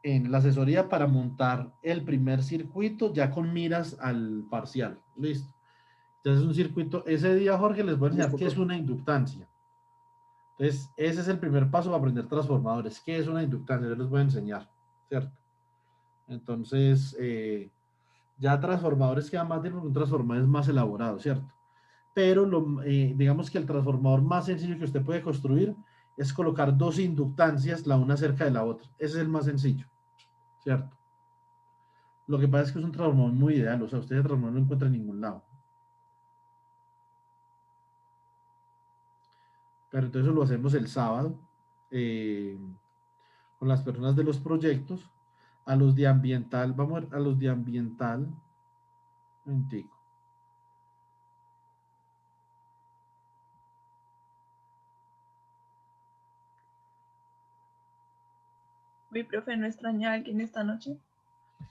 la asesoría para montar el primer circuito ya con miras al parcial. Listo. Entonces es un circuito, ese día Jorge les voy a enseñar Listo, qué es profe. una inductancia. Entonces ese es el primer paso para aprender transformadores. ¿Qué es una inductancia? Yo les voy a enseñar, ¿cierto? Entonces ya transformadores queda más de un transformador es más elaborado, ¿cierto? Pero digamos que el transformador más sencillo que usted puede construir es colocar dos inductancias la una cerca de la otra. Ese es el más sencillo, ¿cierto? Lo que pasa es que es un transformador muy ideal, o sea, usted ese transformador no lo encuentra en ningún lado. Pero entonces lo hacemos el sábado eh, con las personas de los proyectos. A los de ambiental, vamos a ver, a los de ambiental, un momentico. Mi profe, ¿no extraña a alguien esta noche?